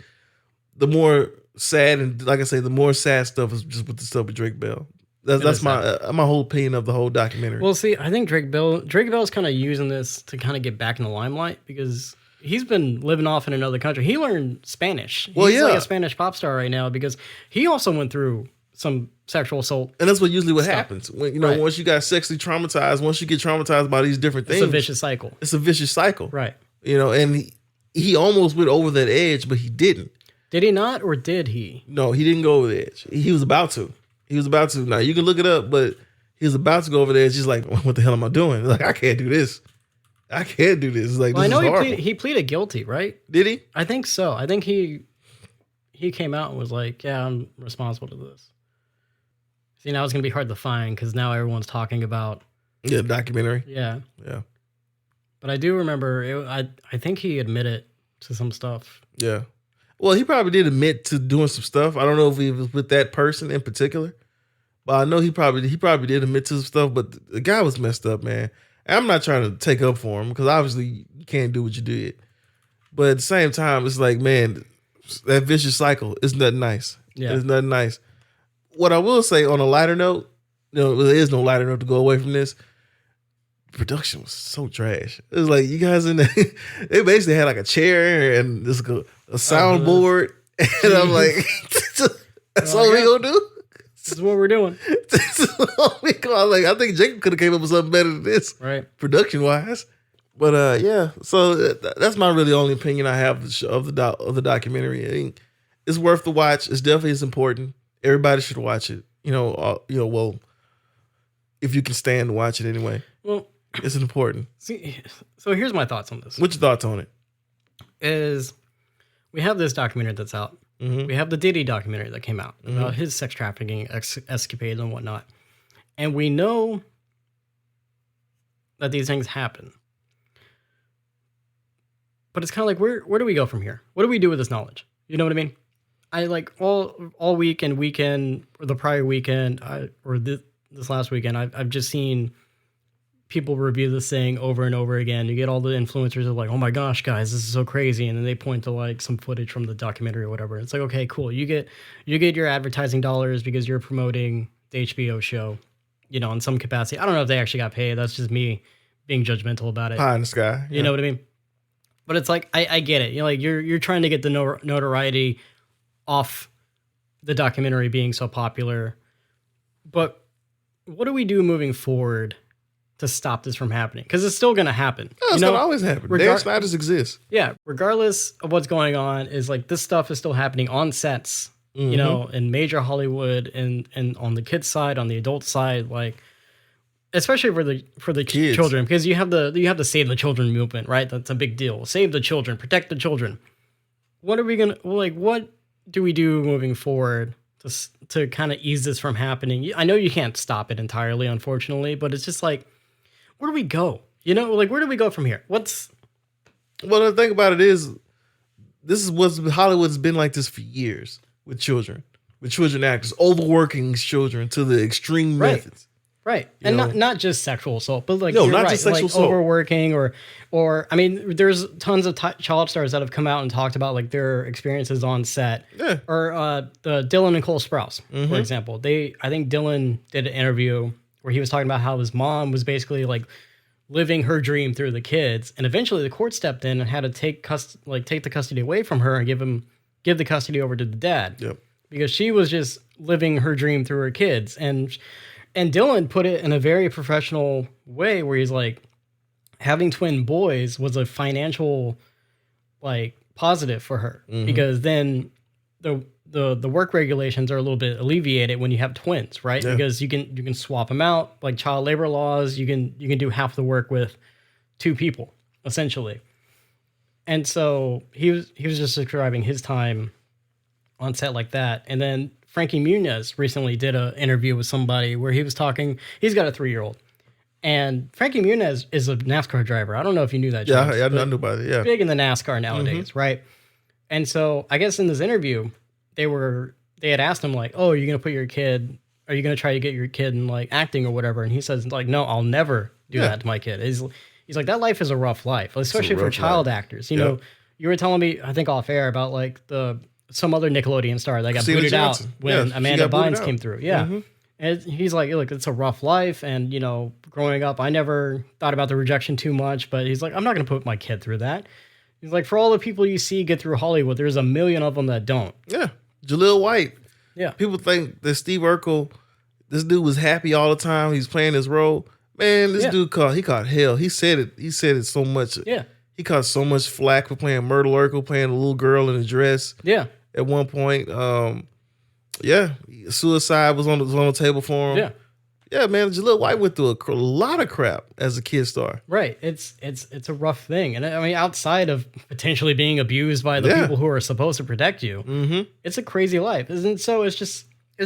The more sad and like I say, the more sad stuff is just with the stuff with Drake Bell. That's my whole opinion of the whole documentary. Well, see, I think Drake Bell's kind of using this to kind of get back in the limelight because he's been living off in another country. He learned Spanish. He's like a Spanish pop star right now because he also went through some sexual assault. And that's usually what happens. When once you got sexually traumatized, once you get traumatized by these different things. It's a vicious cycle. It's a vicious cycle. Right. And he almost went over that edge, but he didn't. Did he not, or did he? No, he didn't go over the edge. He was about to. Now, you can look it up, but he was about to go over there. It's just like, what the hell am I doing? Like, I can't do this. It's like, well, this I know is horrible. he pleaded guilty, right? Did he? I think so. I think he came out and was like, yeah, I'm responsible to this. See, now it's going to be hard to find because now everyone's talking about... Yeah, documentary. Yeah. Yeah. But I do remember, I think he admitted to some stuff. Yeah. Well, he probably did admit to doing some stuff. I don't know if he was with that person in particular. But I know he probably did admit to some stuff, but the guy was messed up, man. And I'm not trying to take up for him because obviously you can't do what you did. But at the same time, it's like, man, that vicious cycle is nothing nice. Yeah. It's nothing nice. What I will say on a lighter note, there is no lighter note to go away from this. Production was so trash. It was like you guys in there, they basically had like a chair and this a soundboard. And I'm like, that's all we gonna do? This is what we're doing. This is all we call. Like, I think Jacob could have came up with something better than this, right? Production wise. But yeah, so that's my really only opinion I have of the documentary. I think it's worth the watch. It's definitely important. Everybody should watch it. Well, if you can stand to watch it anyway. Well, it's important. See, so here's my thoughts on this. What's your thoughts on it? Is we have this documentary that's out. Mm-hmm. We have the Diddy documentary that came out about his sex trafficking escapades and whatnot. And we know that these things happen. But it's kind of like, where do we go from here? What do we do with this knowledge? You know what I mean? I like all week and weekend, or the prior weekend, this last weekend, I've just seen people review this thing over and over again. You get all the influencers are like, oh my gosh, guys, this is so crazy. And then they point to like some footage from the documentary or whatever. It's like, okay, cool. You get your advertising dollars because you're promoting the HBO show, in some capacity. I don't know if they actually got paid. That's just me being judgmental about it. Pie in the sky. Yeah. You know what I mean? But it's like, I get it. You're trying to get the notoriety off the documentary being so popular. But what do we do moving forward to stop this from happening? Because it's still going to happen. No, it's going to always happen. Dan Snyder's exist. Yeah, regardless of what's going on, is like this stuff is still happening on sets, in major Hollywood and on the kids' side, on the adult side, like especially for the kids. Children, because you have the Save the Children movement, right? That's a big deal. Save the children, protect the children. What are we gonna what do we do moving forward to kind of ease this from happening? I know you can't stop it entirely, unfortunately, but it's just like, where do we go? Where do we go from here? Well, the thing about it is, this is what Hollywood's been like this for years with children actors, overworking children to the extreme methods. Right. And not just sexual assault, but like, just sexual assault. Overworking or I mean, there's tons of child stars that have come out and talked about like their experiences on set. Yeah. Or the Dylan and Cole Sprouse, for example. I think Dylan did an interview where he was talking about how his mom was basically like living her dream through the kids, and eventually the court stepped in and had to take the custody away from her and give the custody over to the dad. Yep. Because she was just living her dream through her kids. And Dylan put it in a very professional way where he's like, having twin boys was a financial like positive for her, because then the work regulations are a little bit alleviated when you have twins, right? Yeah. Because you can swap them out, like child labor laws. You can do half the work with two people essentially. And so he was just describing his time on set like that. And then Frankie Muniz recently did an interview with somebody where he was talking. He's got a 3-year-old, and Frankie Muniz is a NASCAR driver. I don't know if you knew that. James, yeah, I knew about it. Yeah, big in the NASCAR nowadays, right? And so I guess in this interview, they had asked him like, "Oh, are you gonna put your kid? Are you gonna try to get your kid in like acting or whatever?" And he says like, "No, I'll never do that to my kid." He's like, that life is a rough life, especially for child actors. You know, you were telling me, I think off air, about like some other Nickelodeon star that got booted out when Amanda Bynes came through. Yeah. And he's like, look, it's a rough life. And, growing up, I never thought about the rejection too much. But he's like, I'm not going to put my kid through that. He's like, for all the people you see get through Hollywood, there's a million of them that don't. Yeah. Jaleel White. Yeah. People think that Steve Urkel, this dude was happy all the time. He's playing his role. Man, this dude caught hell. He said it so much. Yeah. He caught so much flack for playing Myrtle Urkel, playing a little girl in a dress. Yeah. At one point. Suicide was on the table for him. Yeah. Yeah, man, Jaleel White went through a lot of crap as a kid star. Right. It's a rough thing. And I mean, outside of potentially being abused by the people who are supposed to protect you, it's a crazy life. Isn't so? It's just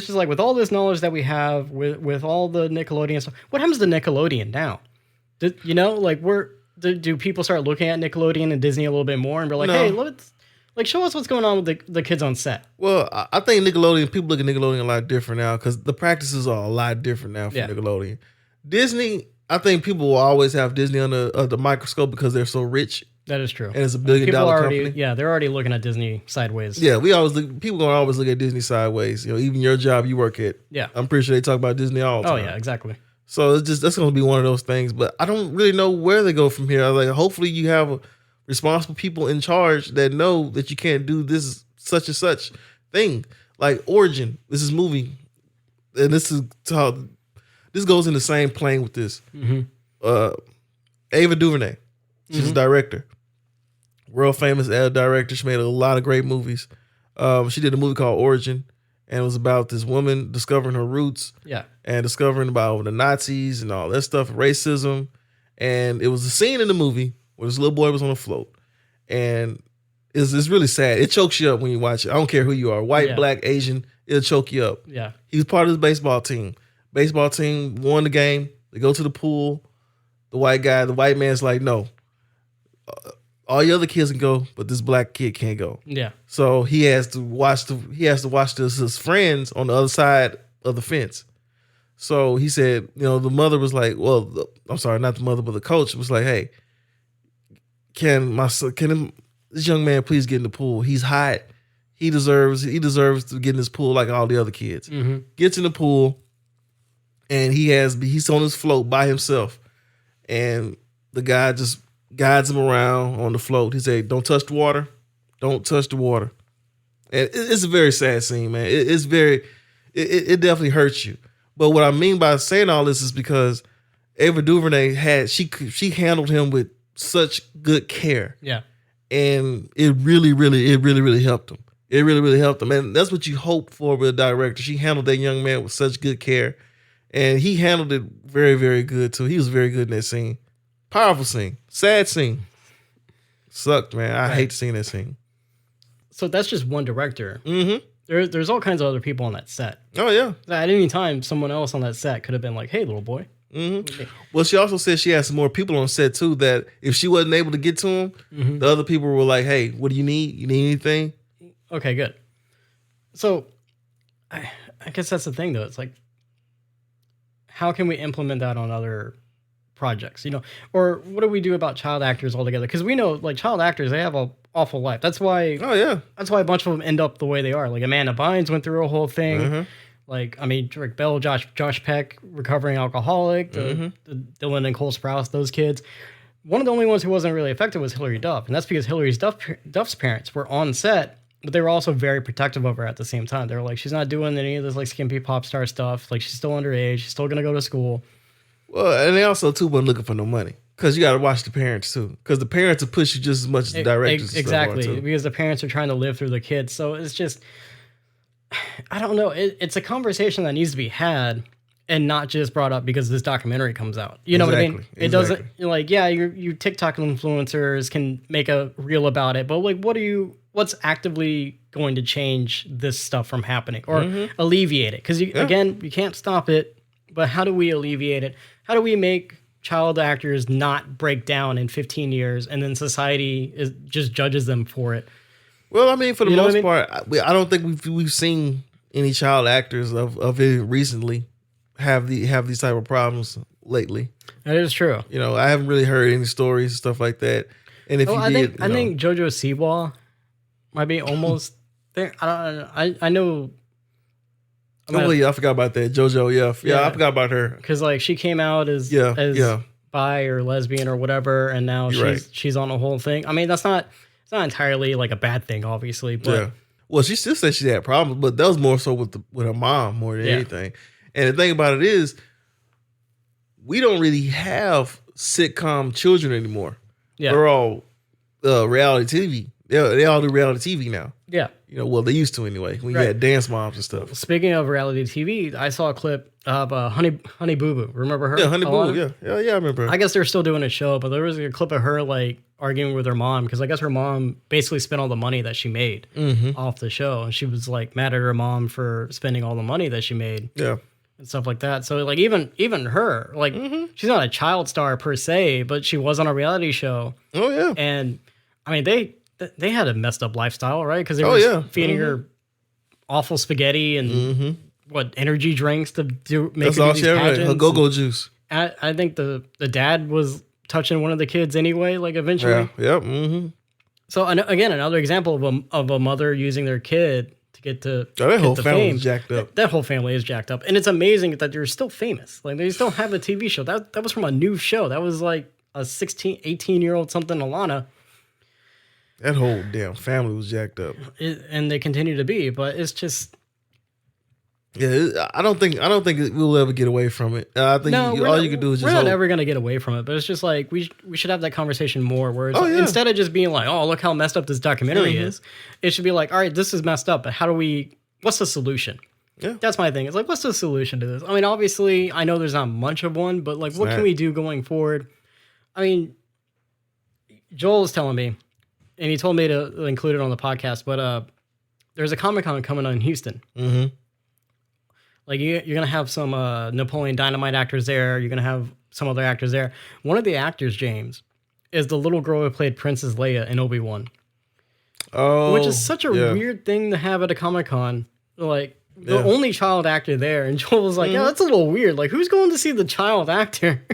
like with all this knowledge that we have, with all the Nickelodeon stuff, what happens to Nickelodeon now? Do people start looking at Nickelodeon and Disney a little bit more and be like, hey, show us what's going on with the kids on set? Well, I think Nickelodeon, people look at Nickelodeon a lot different now because the practices are a lot different now for Nickelodeon. Disney, I think people will always have Disney under the microscope because they're so rich. That is true. And it's $1 billion company. Yeah, they're already looking at Disney sideways. Yeah, people gonna always look at Disney sideways. Even your job you work at. Yeah. I'm pretty sure they talk about Disney all the time. Oh yeah, exactly. So that's gonna be one of those things. But I don't really know where they go from here. Like, hopefully you have responsible people in charge that know that you can't do this such and such thing. Like Origin, this is movie, and this goes in the same plane with this. Ava DuVernay, she's a director, world famous director. She made a lot of great movies. She did a movie called Origin, and it was about this woman discovering her roots, and discovering about the Nazis and all that stuff, racism, and it was a scene in the movie where this little boy was on a float. And it's really sad. It chokes you up when you watch it. I don't care who you are, white, black, Asian, it'll choke you up. Yeah. He was part of the baseball team. Baseball team won the game. They go to the pool. The white man's like, no. All the other kids can go, but this black kid can't go. Yeah. So he has to watch his friends on the other side of the fence. So he said, the mother was like, I'm sorry, not the mother, but the coach was like, hey, can this young man please get in the pool? He's hot. He deserves to get in this pool like all the other kids. Gets in the pool, and he's on his float by himself, and the guy just guides him around on the float. He said, "Don't touch the water. Don't touch the water." And it's a very sad scene, man. It definitely hurts you. But what I mean by saying all this is because Ava DuVernay she handled him with such good care. Yeah. And it really helped him. It really helped him. And that's what you hope for with a director. She handled that young man with such good care. And he handled it very, very good too. He was very good in that scene. Powerful scene. Sad scene. Sucked, man. I hate seeing that scene. So that's just one director. There's all kinds of other people on that set. Oh, yeah. At any time, someone else on that set could have been like, hey, little boy. Well, she also said she had some more people on set too, that if she wasn't able to get to him, the other people were like, hey, what do you need? You need anything? Okay, good. So I guess that's the thing, though. It's like, how can we implement that on other projects? Or what do we do about child actors altogether? Because we know, like, child actors, they have an awful life. That's why. Oh yeah. That's why a bunch of them end up the way they are. Like Amanda Bynes went through a whole thing. Like, I mean, Rick Bell, Josh Peck, recovering alcoholic, the Dylan and Cole Sprouse, those kids. One of the only ones who wasn't really affected was Hilary Duff. And that's because Duff's parents were on set, but they were also very protective of her at the same time. They were like, she's not doing any of this, like, skimpy pop star stuff. Like, she's still underage. She's still going to go to school. Well, and they also, too, weren't looking for no money. Because you got to watch the parents, too. Because the parents will push you just as much as the directors. Exactly. Because the parents are trying to live through the kids. So it's just... I don't know. It's a conversation that needs to be had and not just brought up because this documentary comes out. You know what I mean? It doesn't, like, yeah, you TikTok influencers can make a reel about it, but like, what's actively going to change this stuff from happening or alleviate it? Because again, you can't stop it, but how do we alleviate it? How do we make child actors not break down in 15 years and then society just judges them for it? Well, I mean, for the most part, I don't think we've seen any child actors of it recently have these type of problems lately. That is true. I haven't really heard any stories and stuff like that. And if I think JoJo Siwa might be almost there. I don't know. I know Oh yeah, I forgot about that. JoJo, yeah, I forgot about her. Because like she came out as bi or lesbian or whatever, and now she's on a whole thing. I mean, it's not entirely like a bad thing, obviously, but well, she still said she had problems, but that was more so with her mom more than anything. And the thing about it is, we don't really have sitcom children anymore. Yeah, they're all reality TV. They all do reality TV now. Yeah. You know, well, they used to anyway. When you had dance moms and stuff. Speaking of reality TV, I saw a clip of Honey Boo Boo. Remember her? Yeah, Honey Boo Boo. Yeah, I remember her. I guess they're still doing a show, but there was a clip of her like arguing with her mom because I guess her mom basically spent all the money that she made off the show, and she was like mad at her mom for spending all the money that she made. Yeah. And stuff like that. So like even her, like she's not a child star per se, but she was on a reality show. Oh yeah. And I mean they had a messed up lifestyle, right? Because they were feeding her awful spaghetti and energy drinks to make That's all she ever had. Her go-go juice. I think the dad was touching one of the kids anyway, like eventually. Yeah. Mm-hmm. So again, another example of a mother using their kid to get to that whole family is jacked up. That whole family is jacked up, and it's amazing that they're still famous. Like they still have a TV show. That was from a new show. That was like a 16, 18-year-old something Alana. That whole damn family was jacked up, and they continue to be. But it's just, I don't think we'll ever get away from it. I think all you can do is just. We're not ever gonna get away from it. But it's just like we should have that conversation more. Where it's instead of just being like, oh, look how messed up this documentary is, it should be like, all right, this is messed up, but what's the solution? Yeah, that's my thing. It's like, what's the solution to this? I mean, obviously, I know there's not much of one, but like, what can we do going forward? I mean, Joel was telling me. And he told me to include it on the podcast, but there's a Comic-Con coming on in Houston. Mm-hmm. Like you're gonna have some Napoleon Dynamite actors there. You're gonna have some other actors there. One of the actors, James, is the little girl who played Princess Leia in Obi-Wan. Oh, which is such a weird thing to have at a Comic-Con. Like the only child actor there, and Joel was like, "Yeah, that's a little weird. Like, who's going to see the child actor?"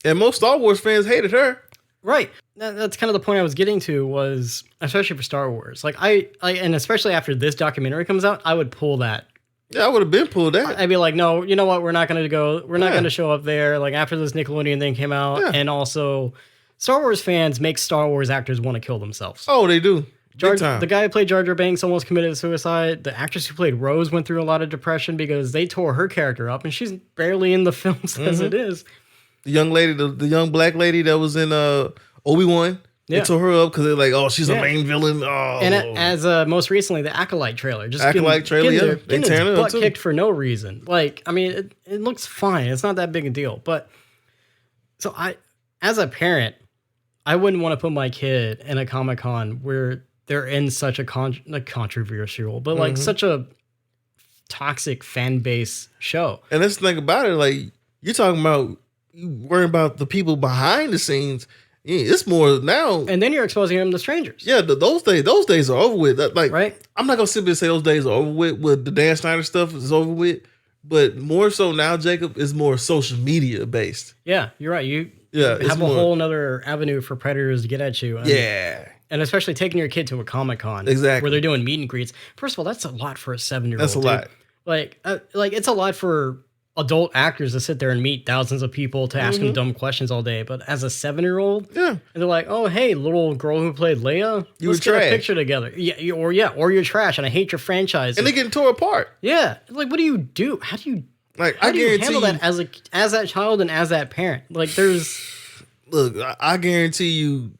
And most Star Wars fans hated her. Right. That's kind of the point I was getting to was, especially for Star Wars. Like I and especially after this documentary comes out, I would pull that. Yeah, I would have been pulled that. I'd be like, no, you know what? We're not going to go. We're not going to show up there. Like after this Nickelodeon thing came out, and also Star Wars fans make Star Wars actors want to kill themselves. Oh, they do. The guy who played Jar Jar Binks almost committed suicide. The actress who played Rose went through a lot of depression because they tore her character up, and she's barely in the films as it is. The young lady, the young black lady that was in Obi-Wan. They tore her up because they're like, oh, she's a main villain. Oh. And as most recently, the Acolyte trailer. Just getting its butt kicked for no reason. Like, I mean, it looks fine. It's not that big a deal. But, so as a parent, I wouldn't want to put my kid in a Comic-Con where they're in such a controversial, but like such a toxic fan base show. And that's the thing about it. Like, you're talking about, you worrying about the people behind the scenes. Yeah, it's more now. And then you're exposing them to strangers. Yeah, those days are over with. Like, right? I'm not going to sit there and say those days are over with the Dan Snyder stuff is over with. But more so now, Jacob, is more social media based. Yeah, you're right. You have a whole nother avenue for predators to get at you. And especially taking your kid to a Comic-Con. Exactly. Where they're doing meet and greets. First of all, that's a lot for a 7-year-old. That's a lot. Like it's a lot for adult actors to sit there and meet thousands of people to ask them dumb questions all day. But as a 7-year-old, and they're like, "Oh, hey, little girl who played Leia, let's get a picture together." Or you're trash, and I hate your franchise. And they getting tore apart. Yeah, like what do you do? How do you handle that as that child and as that parent? Like, I guarantee you,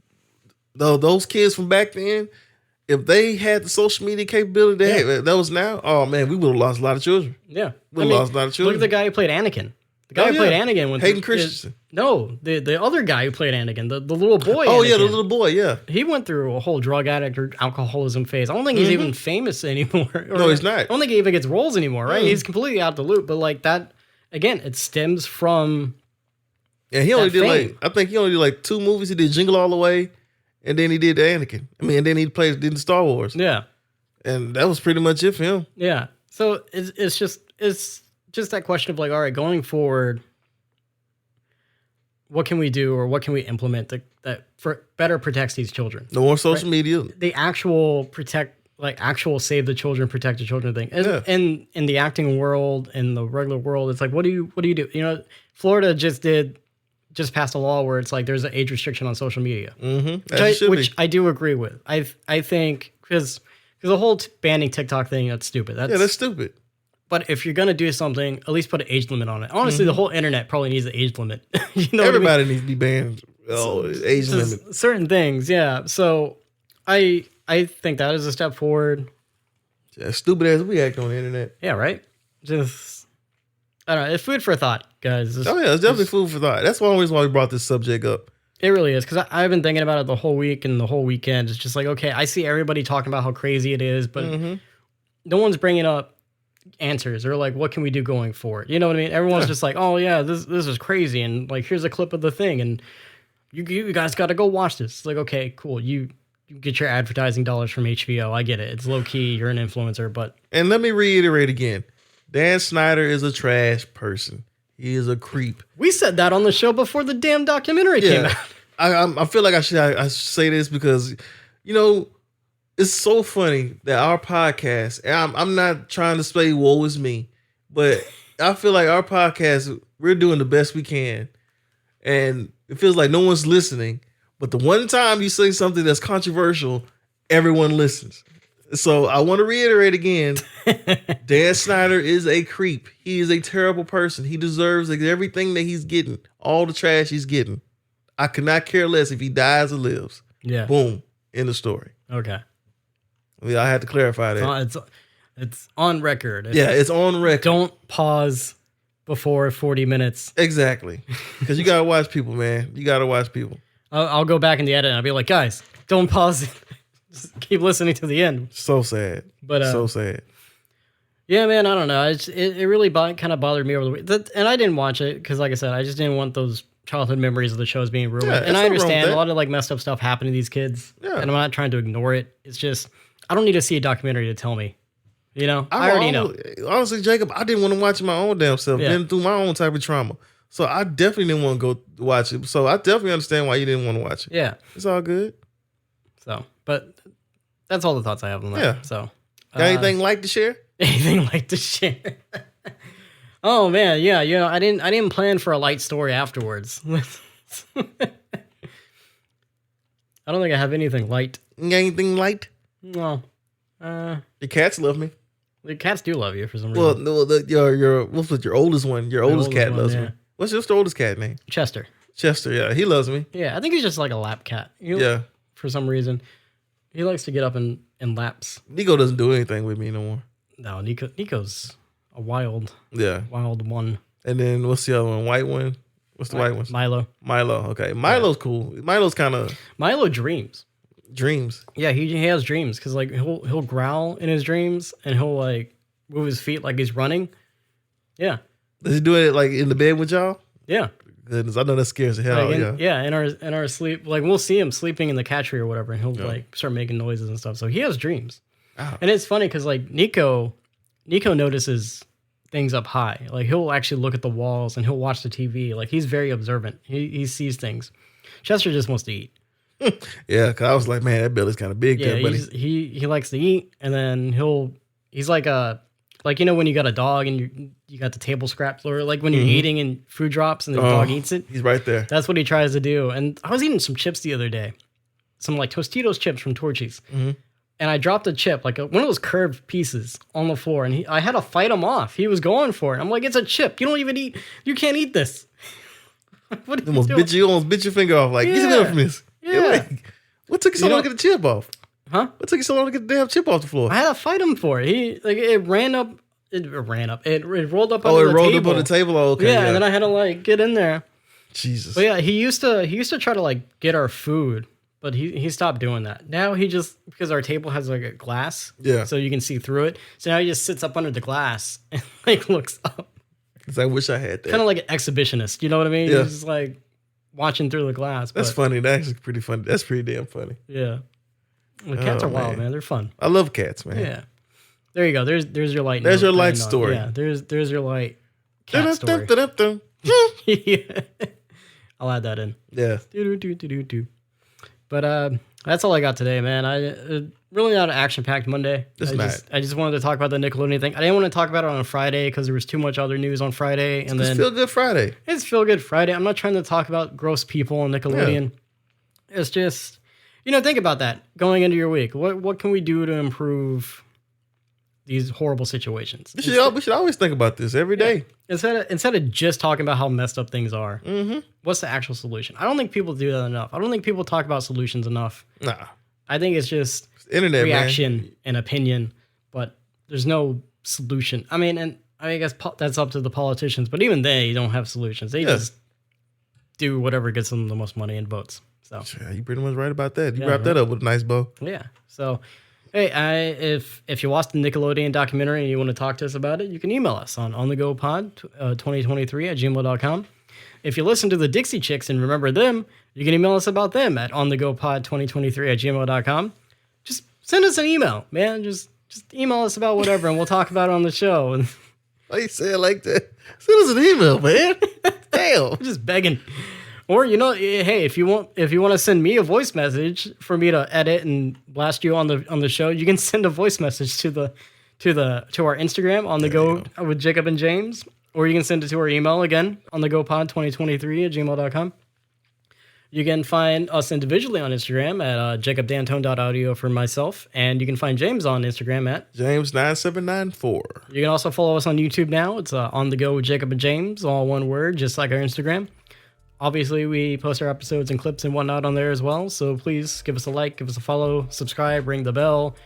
though, those kids from back then, if they had the social media capability that was now, oh man, we would have lost a lot of children. Yeah. We lost a lot of children. Look at the guy who played Anakin. The guy who played Anakin Hayden Christensen. The other guy who played Anakin, the little boy. Oh, Anakin, yeah, the little boy, yeah. He went through a whole drug addict or alcoholism phase. I don't think he's even famous anymore. No, he's not. I don't think he even gets roles anymore, right? He's completely out the loop. But like that, again, it stems from. Yeah, he only did I think he only did 2 movies. He did Jingle All the Way. And then he did the Anakin. I mean, and then he did the Star Wars. Yeah. And that was pretty much it for him. Yeah. So it's just that question of like, all right, going forward, what can we do or what can we implement that better protects these children? No more social media. The actual protect like actual save the children, protect the children thing. And Yeah. in the acting world, in the regular world, it's like, what do you do? You know, Florida just passed a law where it's like there's an age restriction on social media, which I do agree with. I think because the whole banning TikTok thing, that's stupid. That's stupid. But if you're gonna do something, at least put an age limit on it. Honestly, the whole internet probably needs an age limit. You know, Everybody needs to be banned. Age limit. Certain things, yeah. So I think that is a step forward. Yeah, stupid as we act on the internet. Yeah, right. Just I don't know. It's food for thought, guys. It's definitely food for thought. That's one reason why we brought this subject up. It really is, because I've been thinking about it the whole week and the whole weekend. It's just like, okay, I see everybody talking about how crazy it is, but no one's bringing up answers or like, what can we do going forward? You know what I mean? Everyone's just like, oh yeah, this is crazy, and like, here's a clip of the thing, and you guys got to go watch this. It's like, okay, cool. You get your advertising dollars from HBO. I get it. It's low key. You're an influencer, but and let me reiterate again: Dan Snyder is a trash person. He is a creep. We said that on the show before the damn documentary came out. I feel like I should say this because, you know, it's so funny that our podcast, and I'm not trying to say woe is me, but I feel like our podcast, we're doing the best we can. And it feels like no one's listening. But the one time you say something that's controversial, everyone listens. So I want to reiterate again, Dan Snyder is a creep. He is a terrible person. He deserves everything that he's getting, all the trash he's getting. I could not care less if he dies or lives. Yeah. Boom. End of story. Okay. I had to clarify that. It's on record. It's on record. Don't pause before 40 minutes. Exactly. Because you got to watch people, man. You got to watch people. I'll go back in the edit and I'll be like, guys, don't pause it. Just keep listening to the end. So sad. But so sad. Yeah, man, I don't know. It really kind of bothered me over the week. And I didn't watch it because, like I said, I just didn't want those childhood memories of the shows being ruined. Yeah, and I understand a lot of like messed up stuff happened to these kids. Yeah. And I'm not trying to ignore it. It's just, I don't need to see a documentary to tell me. You know? I already know. Honestly, Jacob, I didn't want to watch my own damn self. Been through my own type of trauma. So I definitely didn't want to go watch it. So I definitely understand why you didn't want to watch it. Yeah. It's all good. So, but that's all the thoughts I have on that. Yeah. So, got anything like to share? Anything like to share? Oh man, yeah. You know, I didn't plan for a light story afterwards. I don't think I have anything light. Anything light? No. The cats love me. The cats do love you for some reason. Well, no, your oldest one? Your oldest cat loves me. What's your oldest cat name? Chester. Chester, yeah, he loves me. Yeah, I think he's just like a lap cat. Yeah. For some reason, he likes to get up in laps. Nico doesn't do anything with me no more. No, Nico's a wild one. And then what's the other one? White one? What's the white one? Milo. Okay. Milo's cool. Milo's kind of... Milo dreams. Dreams? Yeah, he has dreams because like he'll growl in his dreams and he'll like move his feet like he's running. Yeah. Does he do it like in the bed with y'all? Yeah. Goodness, I know that scares the hell out of you. Yeah, in our sleep, like we'll see him sleeping in the cat tree or whatever, and he'll like start making noises and stuff. So he has dreams. Oh. And it's funny because like Nico notices things up high. Like he'll actually look at the walls and he'll watch the TV. Like he's very observant. He sees things. Chester just wants to eat. Yeah, because I was like, man, that belly's kind of big. Yeah, there, buddy. He likes to eat, and then he's like you know when you got a dog and you got the table scraps, or like when you're eating and food drops and the dog eats it. He's right there. That's what he tries to do. And I was eating some chips the other day, some like Tostitos chips from Torchy's, and I dropped a chip, like one of those curved pieces, on the floor, and I had to fight him off. He was going for it. I'm like, it's a chip. You don't even eat. You can't eat this. What are you doing? You almost bit your finger off. Like, get away from this. Yeah. What took you so long to get the chip off? Huh? What took you so long to get the damn chip off the floor? I had to fight him for it. It rolled up. It rolled up. It rolled up on the table. Oh, okay. Yeah, and then I had to like get in there. Jesus. But yeah, he used to try to like get our food, but he stopped doing that. Now he just, because our table has like a glass, so you can see through it. So now he just sits up under the glass and like looks up. Because I wish I had that. Kind of like an exhibitionist. You know what I mean? Yeah. He's just like watching through the glass. That's funny. That's actually pretty funny. That's pretty damn funny. Yeah. The cats are wild, man. They're fun. I love cats, man. Yeah. There you go. There's your light. There's your light story. Yeah. There's your light cat story. Yeah. I'll add that in. Yeah. But That's all I got today, man. I really not an action-packed Monday. I just wanted to talk about the Nickelodeon thing. I didn't want to talk about it on a Friday because there was too much other news on Friday. And then Feel Good Friday. It's Feel Good Friday. I'm not trying to talk about gross people on Nickelodeon. Yeah. It's just, think about that going into your week. What can we do to improve these horrible situations? We should always think about this every day. Instead of just talking about how messed up things are, what's the actual solution? I don't think people do that enough. I don't think people talk about solutions enough. Nah. I think it's just internet reaction and opinion, but there's no solution. I mean, and I guess that's up to the politicians, but even they don't have solutions. They just do whatever gets them the most money and votes. So yeah, you pretty much right about that. You wrapped that up with a nice bow. Yeah. So, hey, if you watched the Nickelodeon documentary and you want to talk to us about it, you can email us on onthegopod2023@gmail.com. If you listen to the Dixie Chicks and remember them, you can email us about them at onthegopod2023@gmail.com. Just send us an email, man. Just email us about whatever, and we'll talk about it on the show. And why you say it like that? Send us an email, man. Damn. I'm just begging. Or hey, if you want to send me a voice message for me to edit and blast you on the show, you can send a voice message to our Instagram on the go with Jacob and James, or you can send it to our email again on the gopod2023@gmail.com. You can find us individually on Instagram at jacobdantone.audio for myself, and you can find James on Instagram at James9794. You can also follow us on YouTube now. It's on the go with Jacob and James, all one word, just like our Instagram. Obviously, we post our episodes and clips and whatnot on there as well, so please give us a like, give us a follow, subscribe, ring the bell,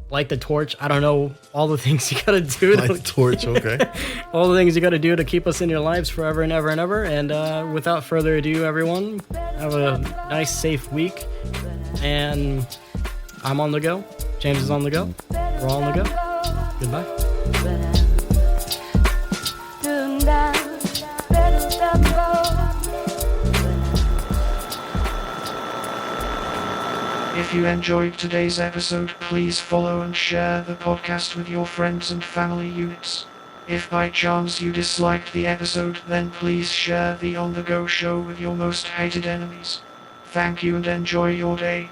light the torch. I don't know, all the things you gotta do. Light the torch, okay. All the things you gotta do to keep us in your lives forever and ever and ever. And without further ado, everyone, have a nice, safe week. And I'm on the go. James is on the go. We're all on the go. Goodbye. If you enjoyed today's episode, please follow and share the podcast with your friends and family units. If by chance you disliked the episode, then please share the On The Go show with your most hated enemies. Thank you and enjoy your day.